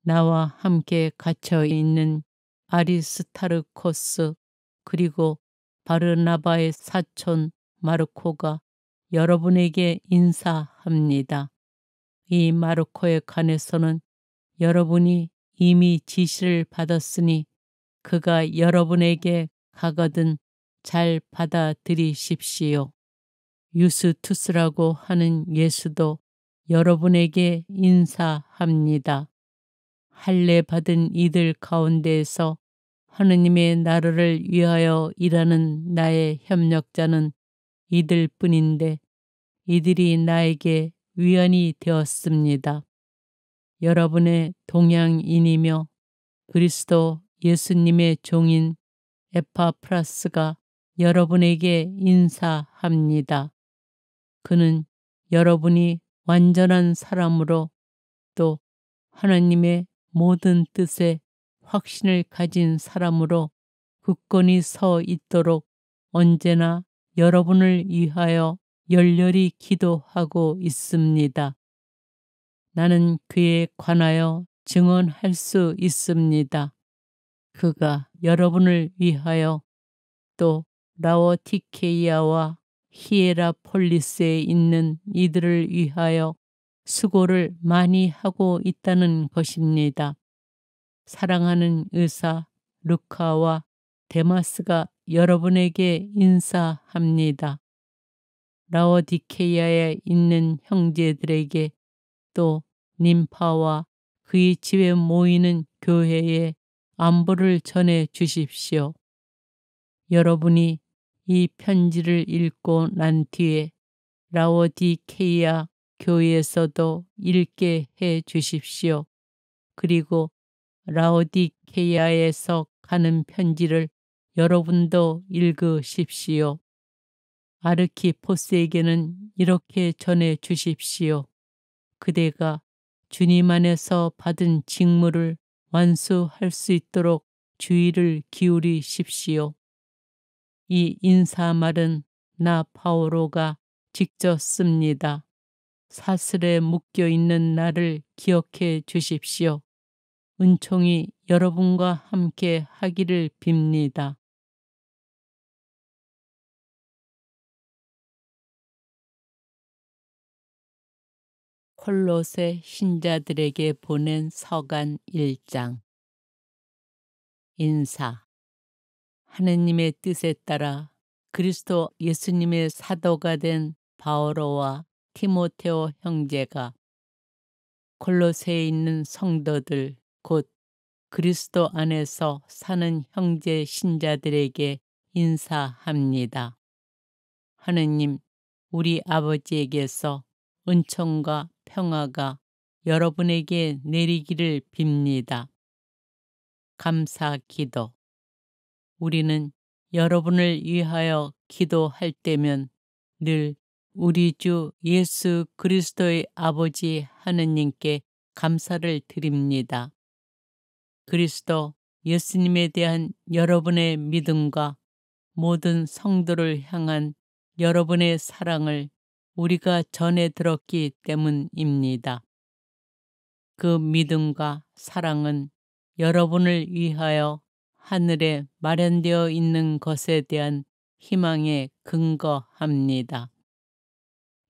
나와 함께 갇혀 있는 아리스타르코스 그리고 바르나바의 사촌 마르코가 여러분에게 인사합니다. 이 마르코에 관해서는 여러분이 이미 지시를 받았으니 그가 여러분에게 가거든 잘 받아들이십시오. 유스투스라고 하는 예수도 여러분에게 인사합니다. 할례 받은 이들 가운데에서 하느님의 나라를 위하여 일하는 나의 협력자는 이들 뿐인데 이들이 나에게 위안이 되었습니다. 여러분의 동양인이며 그리스도 예수님의 종인 에파프라스가 여러분에게 인사합니다. 그는 여러분이 완전한 사람으로 또 하나님의 모든 뜻에 확신을 가진 사람으로 굳건히 서 있도록 언제나 여러분을 위하여 열렬히 기도하고 있습니다. 나는 그에 관하여 증언할 수 있습니다. 그가 여러분을 위하여 또 라오디케이아와 히에라폴리스에 있는 이들을 위하여 수고를 많이 하고 있다는 것입니다. 사랑하는 의사 루카와 데마스가 여러분에게 인사합니다. 라오디케이아에 있는 형제들에게 또 님파와 그의 집에 모이는 교회에 안부를 전해 주십시오. 여러분이 이 편지를 읽고 난 뒤에 라오디케이아 교회에서도 읽게 해 주십시오. 그리고 라오디케이아에서 가는 편지를 여러분도 읽으십시오. 아르키포스에게는 이렇게 전해 주십시오. 그대가 주님 안에서 받은 직무를 완수할 수 있도록 주의를 기울이십시오. 이 인사말은 나 바오로가 직접 씁니다. 사슬에 묶여 있는 나를 기억해 주십시오. 은총이 여러분과 함께 하기를 빕니다. 콜로새 신자들에게 보낸 서간 1장. 인사. 하느님의 뜻에 따라 그리스도 예수님의 사도가 된 바오로와 티모테오 형제가 콜로새에 있는 성도들 곧 그리스도 안에서 사는 형제 신자들에게 인사합니다. 하느님 우리 아버지에게서 은총과 평화가 여러분에게 내리기를 빕니다. 감사 기도. 우리는 여러분을 위하여 기도할 때면 늘 우리 주 예수 그리스도의 아버지 하느님께 감사를 드립니다. 그리스도 예수님에 대한 여러분의 믿음과 모든 성도를 향한 여러분의 사랑을 우리가 전해 들었기 때문입니다. 그 믿음과 사랑은 여러분을 위하여 하늘에 마련되어 있는 것에 대한 희망에 근거합니다.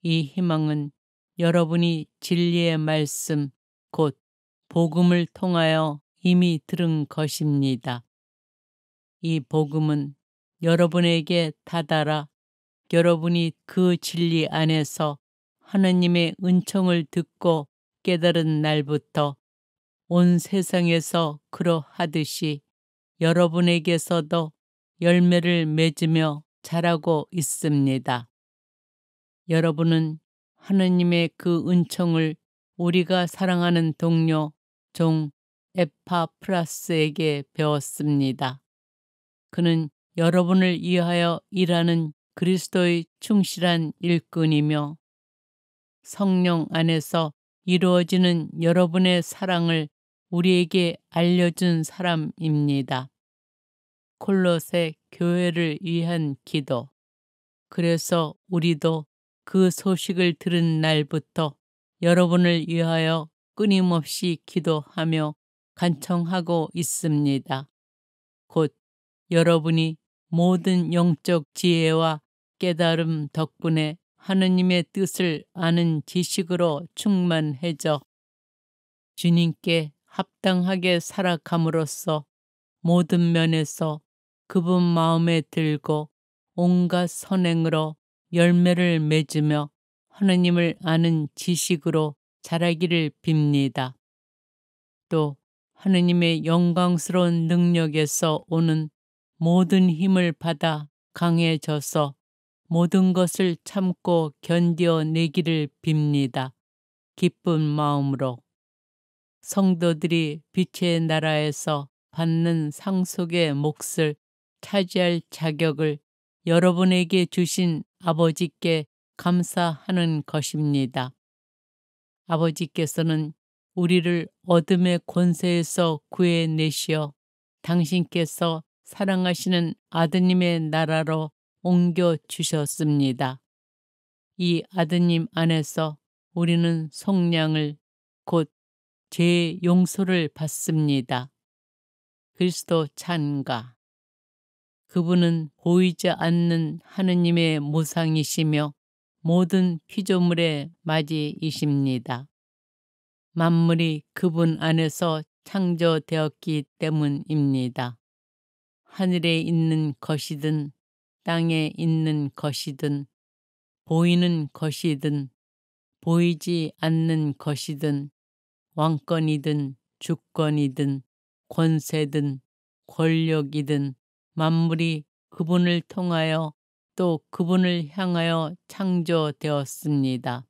이 희망은 여러분이 진리의 말씀, 곧 복음을 통하여 이미 들은 것입니다. 이 복음은 여러분에게 다다라 여러분이 그 진리 안에서 하나님의 은총을 듣고 깨달은 날부터 온 세상에서 그러하듯이 여러분에게서도 열매를 맺으며 자라고 있습니다. 여러분은 하나님의 그 은총을 우리가 사랑하는 동료 종 에파프라스에게 배웠습니다. 그는 여러분을 위하여 일하는 그리스도의 충실한 일꾼이며 성령 안에서 이루어지는 여러분의 사랑을 우리에게 알려준 사람입니다. 콜로새 교회를 위한 기도. 그래서 우리도 그 소식을 들은 날부터 여러분을 위하여 끊임없이 기도하며 간청하고 있습니다. 곧 여러분이 모든 영적 지혜와 깨달음 덕분에 하느님의 뜻을 아는 지식으로 충만해져 주님께 합당하게 살아감으로써 모든 면에서 그분 마음에 들고 온갖 선행으로 열매를 맺으며 하느님을 아는 지식으로 자라기를 빕니다. 또 하느님의 영광스러운 능력에서 오는 모든 힘을 받아 강해져서 모든 것을 참고 견뎌내기를 빕니다. 기쁜 마음으로. 성도들이 빛의 나라에서 받는 상속의 몫을 차지할 자격을 여러분에게 주신 아버지께 감사하는 것입니다. 아버지께서는 우리를 어둠의 권세에서 구해내시어 당신께서 사랑하시는 아드님의 나라로 옮겨주셨습니다. 이 아드님 안에서 우리는 속량을 곧 죄의 용서를 받습니다. 그리스도 찬가. 그분은 보이지 않는 하느님의 모상이시며 모든 피조물의 맞이이십니다. 만물이 그분 안에서 창조되었기 때문입니다. 하늘에 있는 것이든 땅에 있는 것이든 보이는 것이든 보이지 않는 것이든 왕권이든 주권이든 권세든 권력이든 만물이 그분을 통하여 또 그분을 향하여 창조되었습니다.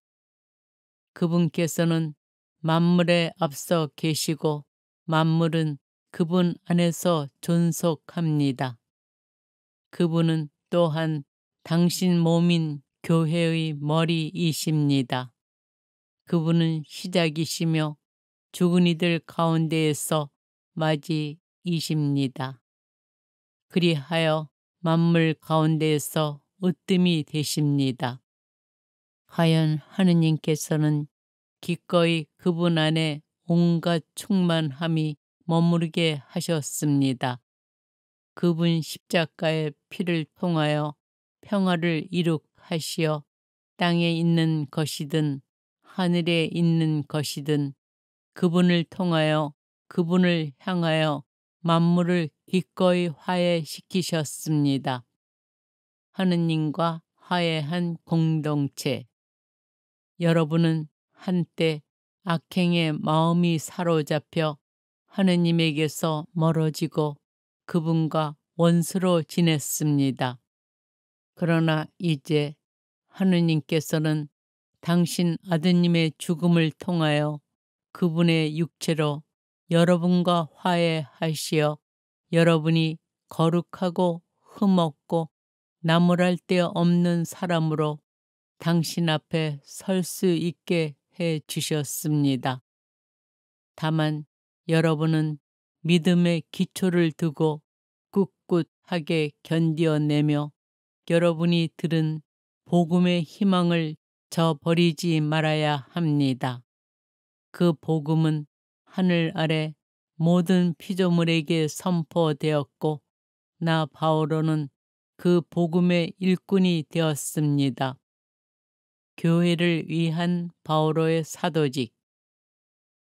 그분께서는 만물에 앞서 계시고 만물은 그분 안에서 존속합니다. 그분은 또한 당신 몸인 교회의 머리이십니다. 그분은 시작이시며 죽은 이들 가운데에서 맞이이십니다. 그리하여 만물 가운데에서 으뜸이 되십니다. 과연 하느님께서는 기꺼이 그분 안에 온갖 충만함이 머무르게 하셨습니다. 그분 십자가의 피를 통하여 평화를 이룩하시어 땅에 있는 것이든 하늘에 있는 것이든 그분을 통하여 그분을 향하여 만물을 기꺼이 화해시키셨습니다. 하느님과 화해한 공동체. 여러분은 한때 악행의 마음이 사로잡혀 하느님에게서 멀어지고 그분과 원수로 지냈습니다. 그러나 이제 하느님께서는 당신 아드님의 죽음을 통하여 그분의 육체로 여러분과 화해하시어 여러분이 거룩하고 흠없고 나무랄 데 없는 사람으로 당신 앞에 설 수 있게 해 주셨습니다. 다만 여러분은 믿음의 기초를 두고 꿋꿋하게 견디어내며 여러분이 들은 복음의 희망을 저버리지 말아야 합니다. 그 복음은 하늘 아래 모든 피조물에게 선포되었고 나 바오로는 그 복음의 일꾼이 되었습니다. 교회를 위한 바오로의 사도직.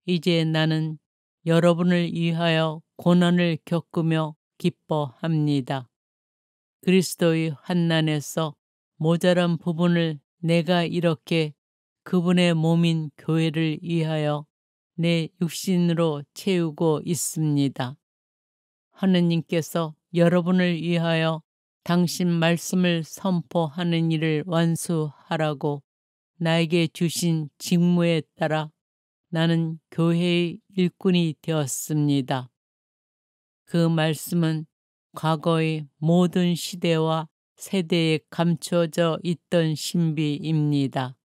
이제 나는 여러분을 위하여 고난을 겪으며 기뻐합니다. 그리스도의 환난에서 모자란 부분을 내가 이렇게 그분의 몸인 교회를 위하여 내 육신으로 채우고 있습니다. 하느님께서 여러분을 위하여 당신 말씀을 선포하는 일을 완수하라고 나에게 주신 직무에 따라 나는 교회의 일꾼이 되었습니다. 그 말씀은 과거의 모든 시대와 세대에 감추어져 있던 신비입니다.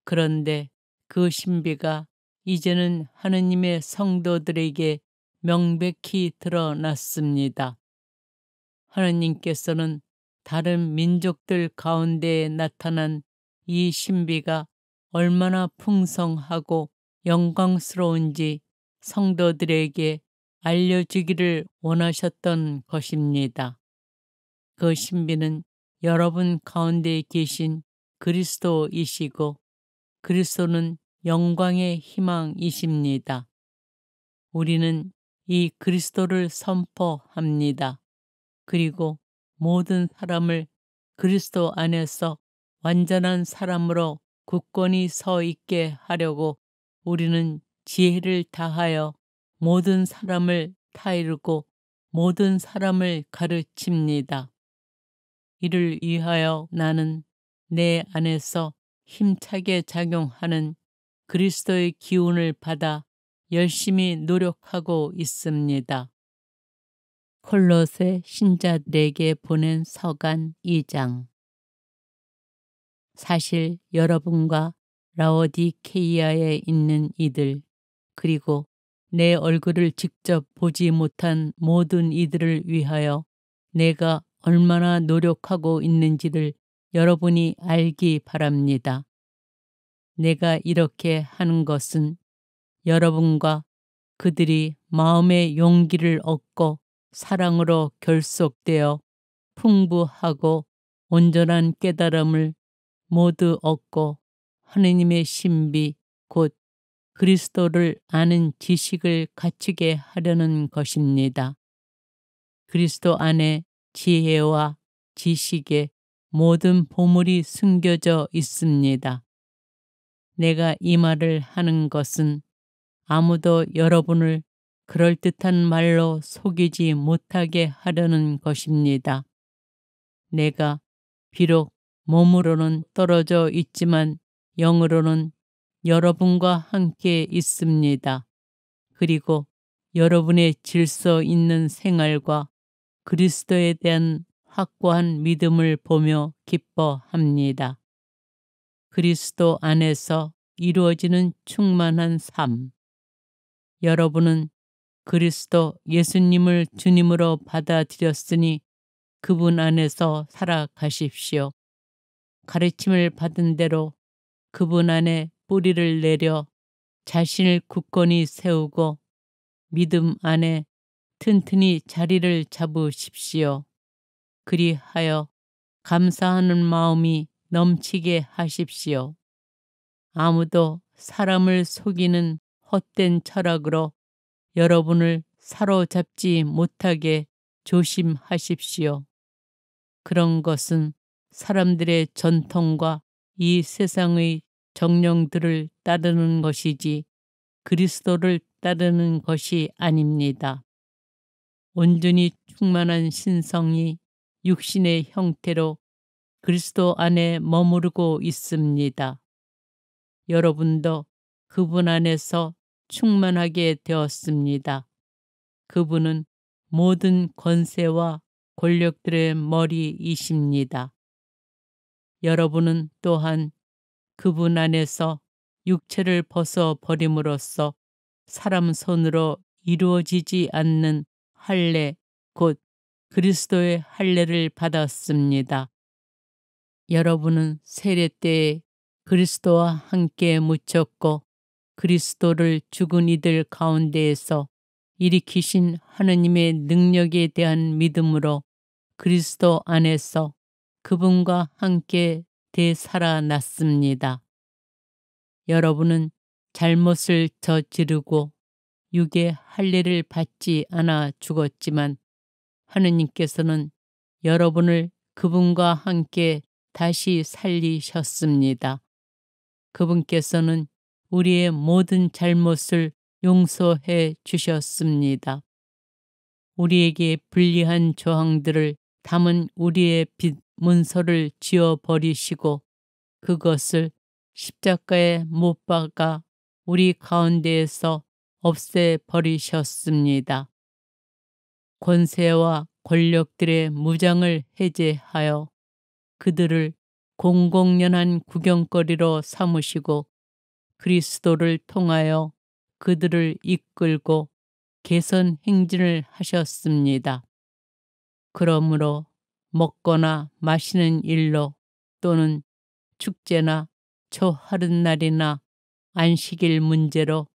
그런데 그 신비가 이제는 하느님의 성도들에게 명백히 드러났습니다. 하느님께서는 다른 민족들 가운데에 나타난 이 신비가 얼마나 풍성하고 영광스러운지 성도들에게 알려주기를 원하셨던 것입니다. 그 신비는 여러분 가운데 계신 그리스도이시고 그리스도는 영광의 희망이십니다. 우리는 이 그리스도를 선포합니다. 그리고 모든 사람을 그리스도 안에서 완전한 사람으로 굳건히 서 있게 하려고 우리는 지혜를 다하여 모든 사람을 타이르고 모든 사람을 가르칩니다. 이를 위하여 나는 내 안에서 힘차게 작용하는 그리스도의 기운을 받아 열심히 노력하고 있습니다. 콜로새 신자들에게 보낸 서간 2장. 사실 여러분과 라오디케이아에 있는 이들 그리고 내 얼굴을 직접 보지 못한 모든 이들을 위하여 내가 얼마나 노력하고 있는지를 여러분이 알기 바랍니다. 내가 이렇게 하는 것은 여러분과 그들이 마음의 용기를 얻고 사랑으로 결속되어 풍부하고 온전한 깨달음을 모두 얻고 하느님의 신비 곧 그리스도를 아는 지식을 갖추게 하려는 것입니다. 그리스도 안에 지혜와 지식의 모든 보물이 숨겨져 있습니다. 내가 이 말을 하는 것은 아무도 여러분을 그럴듯한 말로 속이지 못하게 하려는 것입니다. 내가 비록 몸으로는 떨어져 있지만 영으로는 여러분과 함께 있습니다. 그리고 여러분의 질서 있는 생활과 그리스도에 대한 확고한 믿음을 보며 기뻐합니다. 그리스도 안에서 이루어지는 충만한 삶. 여러분은 그리스도 예수님을 주님으로 받아들였으니 그분 안에서 살아가십시오. 가르침을 받은 대로 그분 안에 뿌리를 내려 자신을 굳건히 세우고 믿음 안에 튼튼히 자리를 잡으십시오. 그리하여 감사하는 마음이 넘치게 하십시오. 아무도 사람을 속이는 헛된 철학으로 여러분을 사로잡지 못하게 조심하십시오. 그런 것은 사람들의 전통과 이 세상의 정령들을 따르는 것이지 그리스도를 따르는 것이 아닙니다. 온전히 충만한 신성이 육신의 형태로 그리스도 안에 머무르고 있습니다. 여러분도 그분 안에서 충만하게 되었습니다. 그분은 모든 권세와 권력들의 머리이십니다. 여러분은 또한 그분 안에서 육체를 벗어 버림으로써 사람 손으로 이루어지지 않는 할례, 곧 그리스도의 할례를 받았습니다. 여러분은 세례 때에 그리스도와 함께 묻혔고 그리스도를 죽은 이들 가운데에서 일으키신 하느님의 능력에 대한 믿음으로 그리스도 안에서 그분과 함께 되살아났습니다. 여러분은 잘못을 저지르고 육의 할례를 받지 않아 죽었지만 하느님께서는 여러분을 그분과 함께 다시 살리셨습니다. 그분께서는 우리의 모든 잘못을 용서해 주셨습니다. 우리에게 불리한 조항들을 담은 우리의 빚 문서를 지워버리시고 그것을 십자가에 못 박아 우리 가운데에서 없애버리셨습니다. 권세와 권력들의 무장을 해제하여 그들을 공공연한 구경거리로 삼으시고 그리스도를 통하여 그들을 이끌고 개선 행진을 하셨습니다. 그러므로 먹거나 마시는 일로 또는 축제나 초하룻날이나 안식일 문제로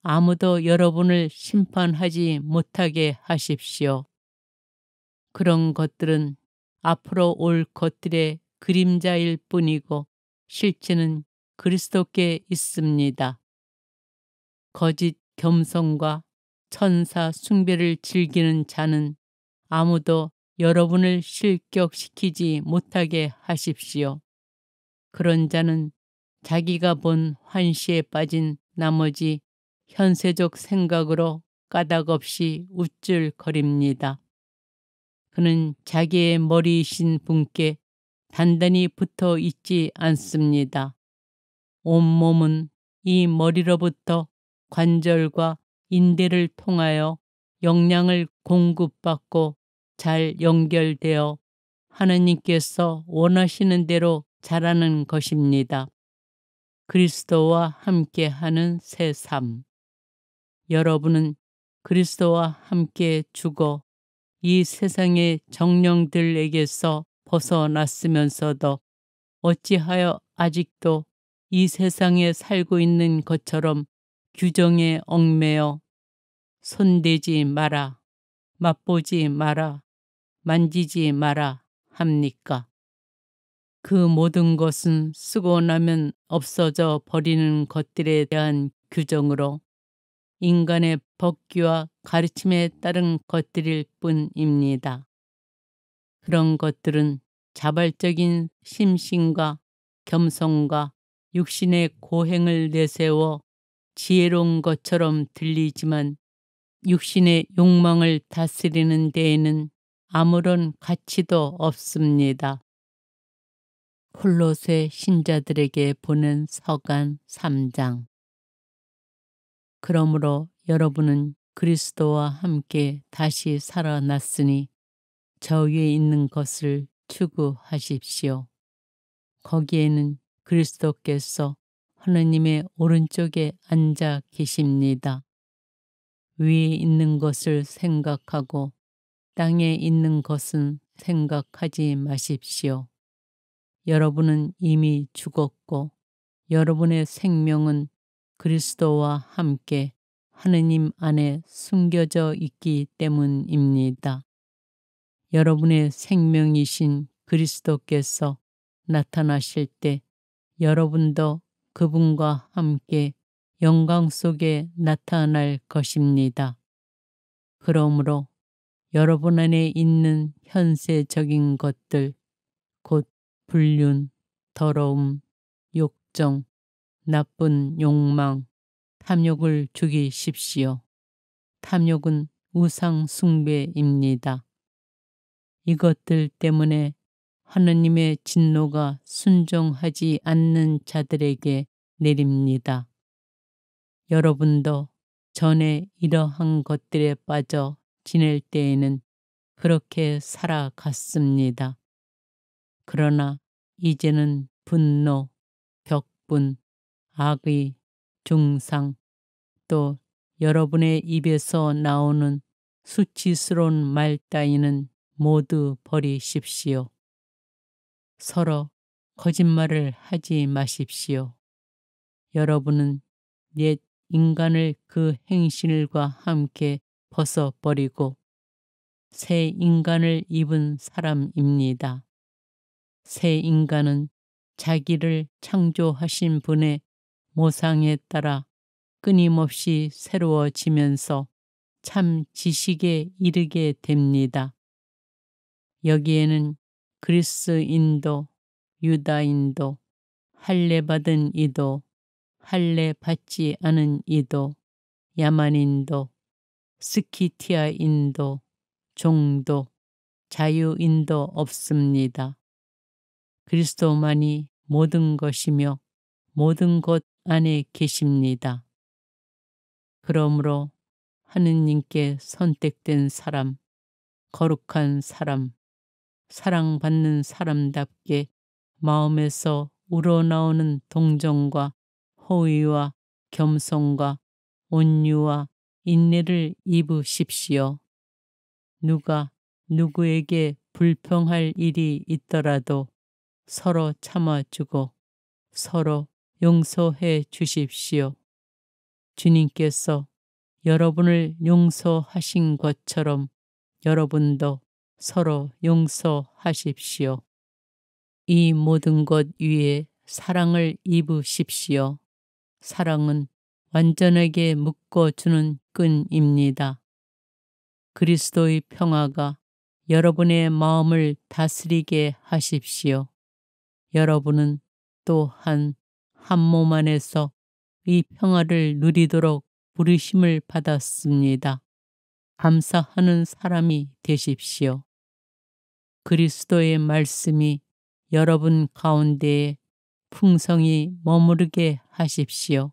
아무도 여러분을 심판하지 못하게 하십시오. 그런 것들은 앞으로 올 것들의 그림자일 뿐이고 실체는 그리스도께 있습니다. 거짓 겸손과 천사 숭배를 즐기는 자는 아무도 여러분을 실격시키지 못하게 하십시오. 그런 자는 자기가 본 환시에 빠진 나머지 현세적 생각으로 까닭없이 우쭐거립니다. 그는 자기의 머리이신 분께 단단히 붙어 있지 않습니다. 온몸은 이 머리로부터 관절과 인대를 통하여 영양을 공급받고 잘 연결되어 하나님께서 원하시는 대로 자라는 것입니다. 그리스도와 함께하는 새 삶. 여러분은 그리스도와 함께 죽어 이 세상의 정령들에게서 벗어났으면서도 어찌하여 아직도 이 세상에 살고 있는 것처럼 규정에 얽매여 손대지 마라, 맛보지 마라, 만지지 마라 합니까? 그 모든 것은 쓰고 나면 없어져 버리는 것들에 대한 규정으로 인간의 법규와 가르침에 따른 것들일 뿐입니다. 그런 것들은 자발적인 심신과 겸손과 육신의 고행을 내세워 지혜로운 것처럼 들리지만 육신의 욕망을 다스리는 데에는 아무런 가치도 없습니다. 콜로새 신자들에게 보낸 서간 3장. 그러므로 여러분은 그리스도와 함께 다시 살아났으니 저 위에 있는 것을 추구하십시오. 거기에는 그리스도께서 하느님의 오른쪽에 앉아 계십니다. 위에 있는 것을 생각하고 땅에 있는 것은 생각하지 마십시오. 여러분은 이미 죽었고 여러분의 생명은 그리스도와 함께 하느님 안에 숨겨져 있기 때문입니다. 여러분의 생명이신 그리스도께서 나타나실 때 여러분도 그분과 함께 영광 속에 나타날 것입니다. 그러므로 여러분 안에 있는 현세적인 것들, 곧 불륜, 더러움, 욕정, 나쁜 욕망, 탐욕을 죽이십시오. 탐욕은 우상 숭배입니다. 이것들 때문에 하느님의 진노가 순종하지 않는 자들에게 내립니다. 여러분도 전에 이러한 것들에 빠져 지낼 때에는 그렇게 살아갔습니다. 그러나 이제는 분노, 격분, 악의, 중상, 또 여러분의 입에서 나오는 수치스러운 말 따위는 모두 버리십시오. 서로 거짓말을 하지 마십시오. 여러분은 옛 인간을 그 행실과 함께 벗어버리고 새 인간을 입은 사람입니다. 새 인간은 자기를 창조하신 분의 모상에 따라 끊임없이 새로워지면서 참 지식에 이르게 됩니다. 여기에는 그리스인도, 유다인도, 할례받은 이도, 할례받지 않은 이도, 야만인도, 스키티아인도, 종도, 자유인도 없습니다. 그리스도만이 모든 것이며 모든 것 안에 계십니다. 그러므로 하느님께 선택된 사람, 거룩한 사람, 사랑받는 사람답게 마음에서 우러나오는 동정과 호의와 겸손과 온유와 인내를 입으십시오. 누가 누구에게 불평할 일이 있더라도 서로 참아주고 서로 용서해 주십시오. 주님께서 여러분을 용서하신 것처럼 여러분도 서로 용서하십시오. 이 모든 것 위에 사랑을 입으십시오. 사랑은 완전하게 묶어주는 끈입니다. 그리스도의 평화가 여러분의 마음을 다스리게 하십시오. 여러분은 또한 한 몸 안에서 이 평화를 누리도록 부르심을 받았습니다. 감사하는 사람이 되십시오. 그리스도의 말씀이 여러분 가운데에 풍성히 머무르게 하십시오.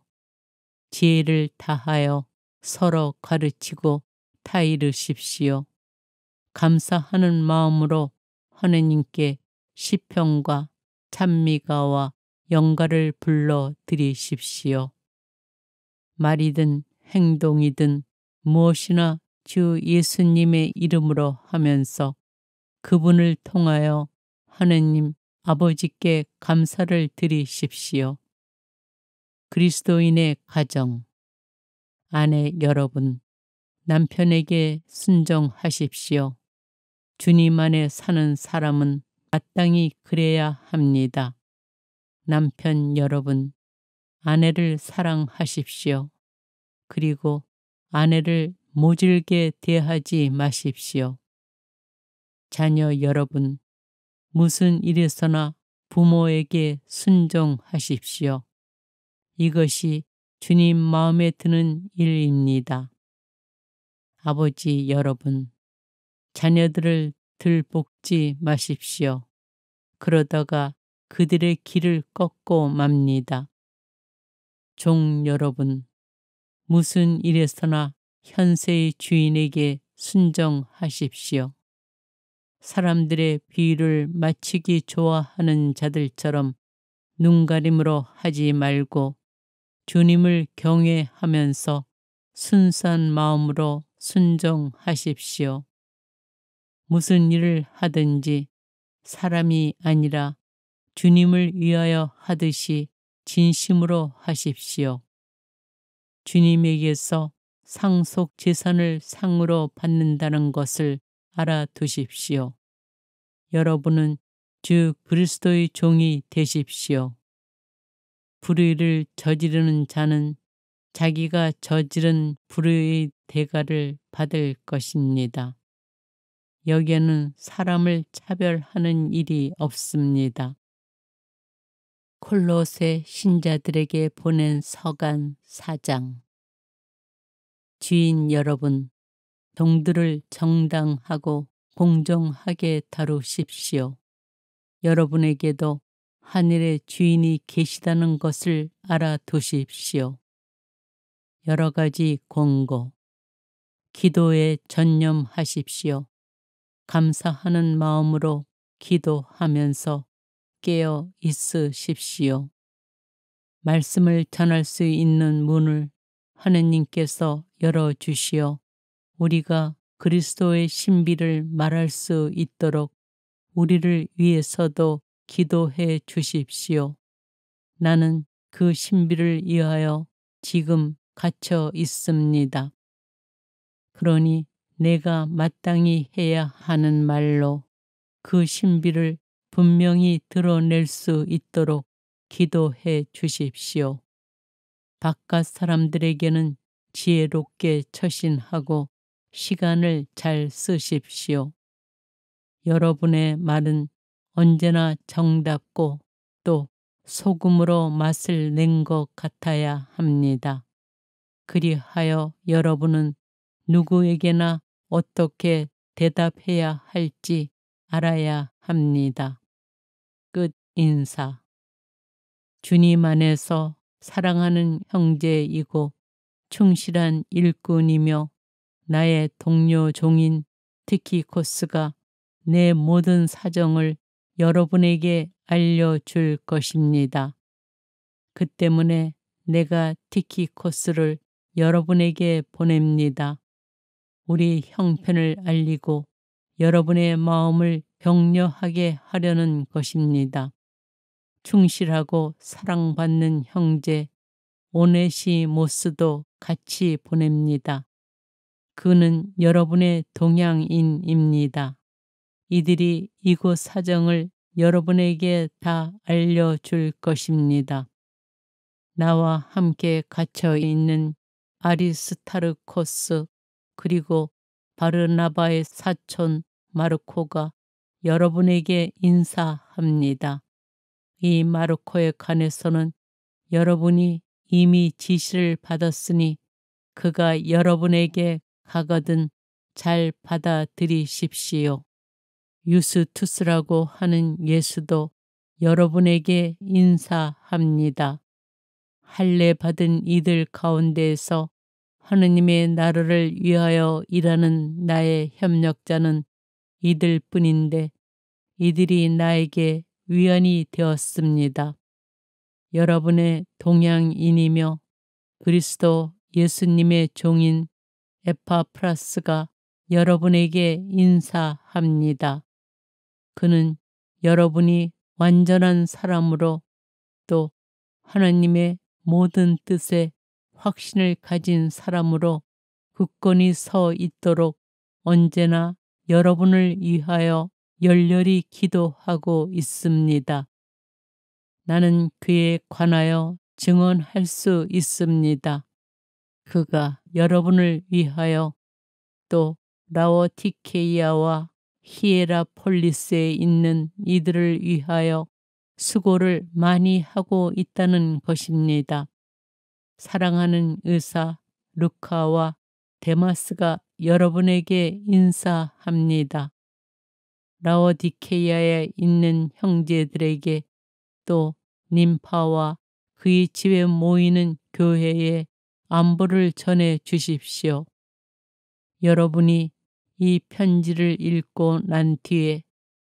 지혜를 다하여 서로 가르치고 타이르십시오. 감사하는 마음으로 하느님께 시편과 찬미가와 영가를 불러 드리십시오. 말이든 행동이든 무엇이나 주 예수님의 이름으로 하면서 그분을 통하여 하느님 아버지께 감사를 드리십시오. 그리스도인의 가정, 아내 여러분, 남편에게 순종하십시오. 주님 안에 사는 사람은 마땅히 그래야 합니다. 남편 여러분, 아내를 사랑하십시오. 그리고 아내를 모질게 대하지 마십시오. 자녀 여러분, 무슨 일에서나 부모에게 순종하십시오. 이것이 주님 마음에 드는 일입니다. 아버지 여러분, 자녀들을 들볶지 마십시오. 그러다가 그들의 길을 꺾고 맙니다. 종 여러분, 무슨 일에서나 현세의 주인에게 순종하십시오. 사람들의 비유를 맞추기 좋아하는 자들처럼 눈가림으로 하지 말고 주님을 경외하면서 순수한 마음으로 순종하십시오. 무슨 일을 하든지 사람이 아니라 주님을 위하여 하듯이 진심으로 하십시오. 주님에게서 상속 재산을 상으로 받는다는 것을 알아두십시오. 여러분은 주 그리스도의 종이 되십시오. 불의를 저지르는 자는 자기가 저지른 불의의 대가를 받을 것입니다. 여기에는 사람을 차별하는 일이 없습니다. 콜로새 신자들에게 보낸 서간 4장. 주인 여러분, 동들을 정당하고 공정하게 다루십시오. 여러분에게도 하늘의 주인이 계시다는 것을 알아두십시오. 여러 가지 권고. 기도에 전념하십시오. 감사하는 마음으로 기도하면서 깨어 있으십시오. 말씀을 전할 수 있는 문을 하느님께서 열어주시어 우리가 그리스도의 신비를 말할 수 있도록 우리를 위해서도 기도해 주십시오. 나는 그 신비를 위하여 지금 갇혀 있습니다. 그러니 내가 마땅히 해야 하는 말로 그 신비를 분명히 드러낼 수 있도록 기도해 주십시오. 바깥 사람들에게는 지혜롭게 처신하고 시간을 잘 쓰십시오. 여러분의 말은 언제나 정답고 또 소금으로 맛을 낸 것 같아야 합니다. 그리하여 여러분은 누구에게나 어떻게 대답해야 할지 알아야 합니다. 끝 인사. 주님 안에서 사랑하는 형제이고 충실한 일꾼이며 나의 동료 종인 티키코스가 내 모든 사정을 여러분에게 알려줄 것입니다. 그 때문에 내가 티키코스를 여러분에게 보냅니다. 우리 형편을 알리고 여러분의 마음을 격려하게 하려는 것입니다. 충실하고 사랑받는 형제 오네시모스도 같이 보냅니다. 그는 여러분의 동양인입니다. 이들이 이곳 사정을 여러분에게 다 알려줄 것입니다. 나와 함께 갇혀 있는 아리스타르코스 그리고 바르나바의 사촌 마르코가 여러분에게 인사합니다. 이 마르코에 관해서는 여러분이 이미 지시를 받았으니 그가 여러분에게 가거든 잘 받아들이십시오. 유스투스라고 하는 예수도 여러분에게 인사합니다. 할례 받은 이들 가운데에서 하느님의 나라를 위하여 일하는 나의 협력자는 이들 뿐인데 이들이 나에게 위안이 되었습니다. 여러분의 동양인이며 그리스도 예수님의 종인 에파프라스가 여러분에게 인사합니다. 그는 여러분이 완전한 사람으로 또 하나님의 모든 뜻에 확신을 가진 사람으로 굳건히 서 있도록 언제나 여러분을 위하여 열렬히 기도하고 있습니다. 나는 그에 관하여 증언할 수 있습니다. 그가 여러분을 위하여 또 라오디케이아와 히에라폴리스에 있는 이들을 위하여 수고를 많이 하고 있다는 것입니다. 사랑하는 의사 루카와 데마스가 여러분에게 인사합니다. 라오디케이아에 있는 형제들에게 또 님파와 그의 집에 모이는 교회에 안부를 전해 주십시오. 여러분이 이 편지를 읽고 난 뒤에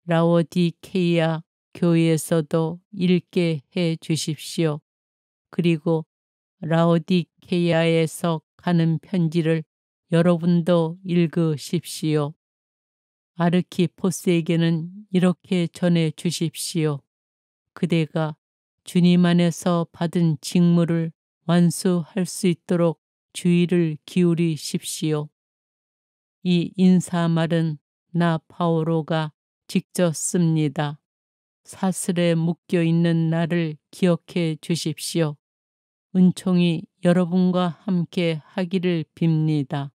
라오디케이아 교회에서도 읽게 해 주십시오. 그리고 라오디케이아에서 가는 편지를 여러분도 읽으십시오. 아르키포스에게는 이렇게 전해 주십시오. 그대가 주님 안에서 받은 직무를 완수할 수 있도록 주의를 기울이십시오. 이 인사말은 나 바오로가 직접 씁니다. 사슬에 묶여 있는 나를 기억해 주십시오. 은총이 여러분과 함께 하기를 빕니다.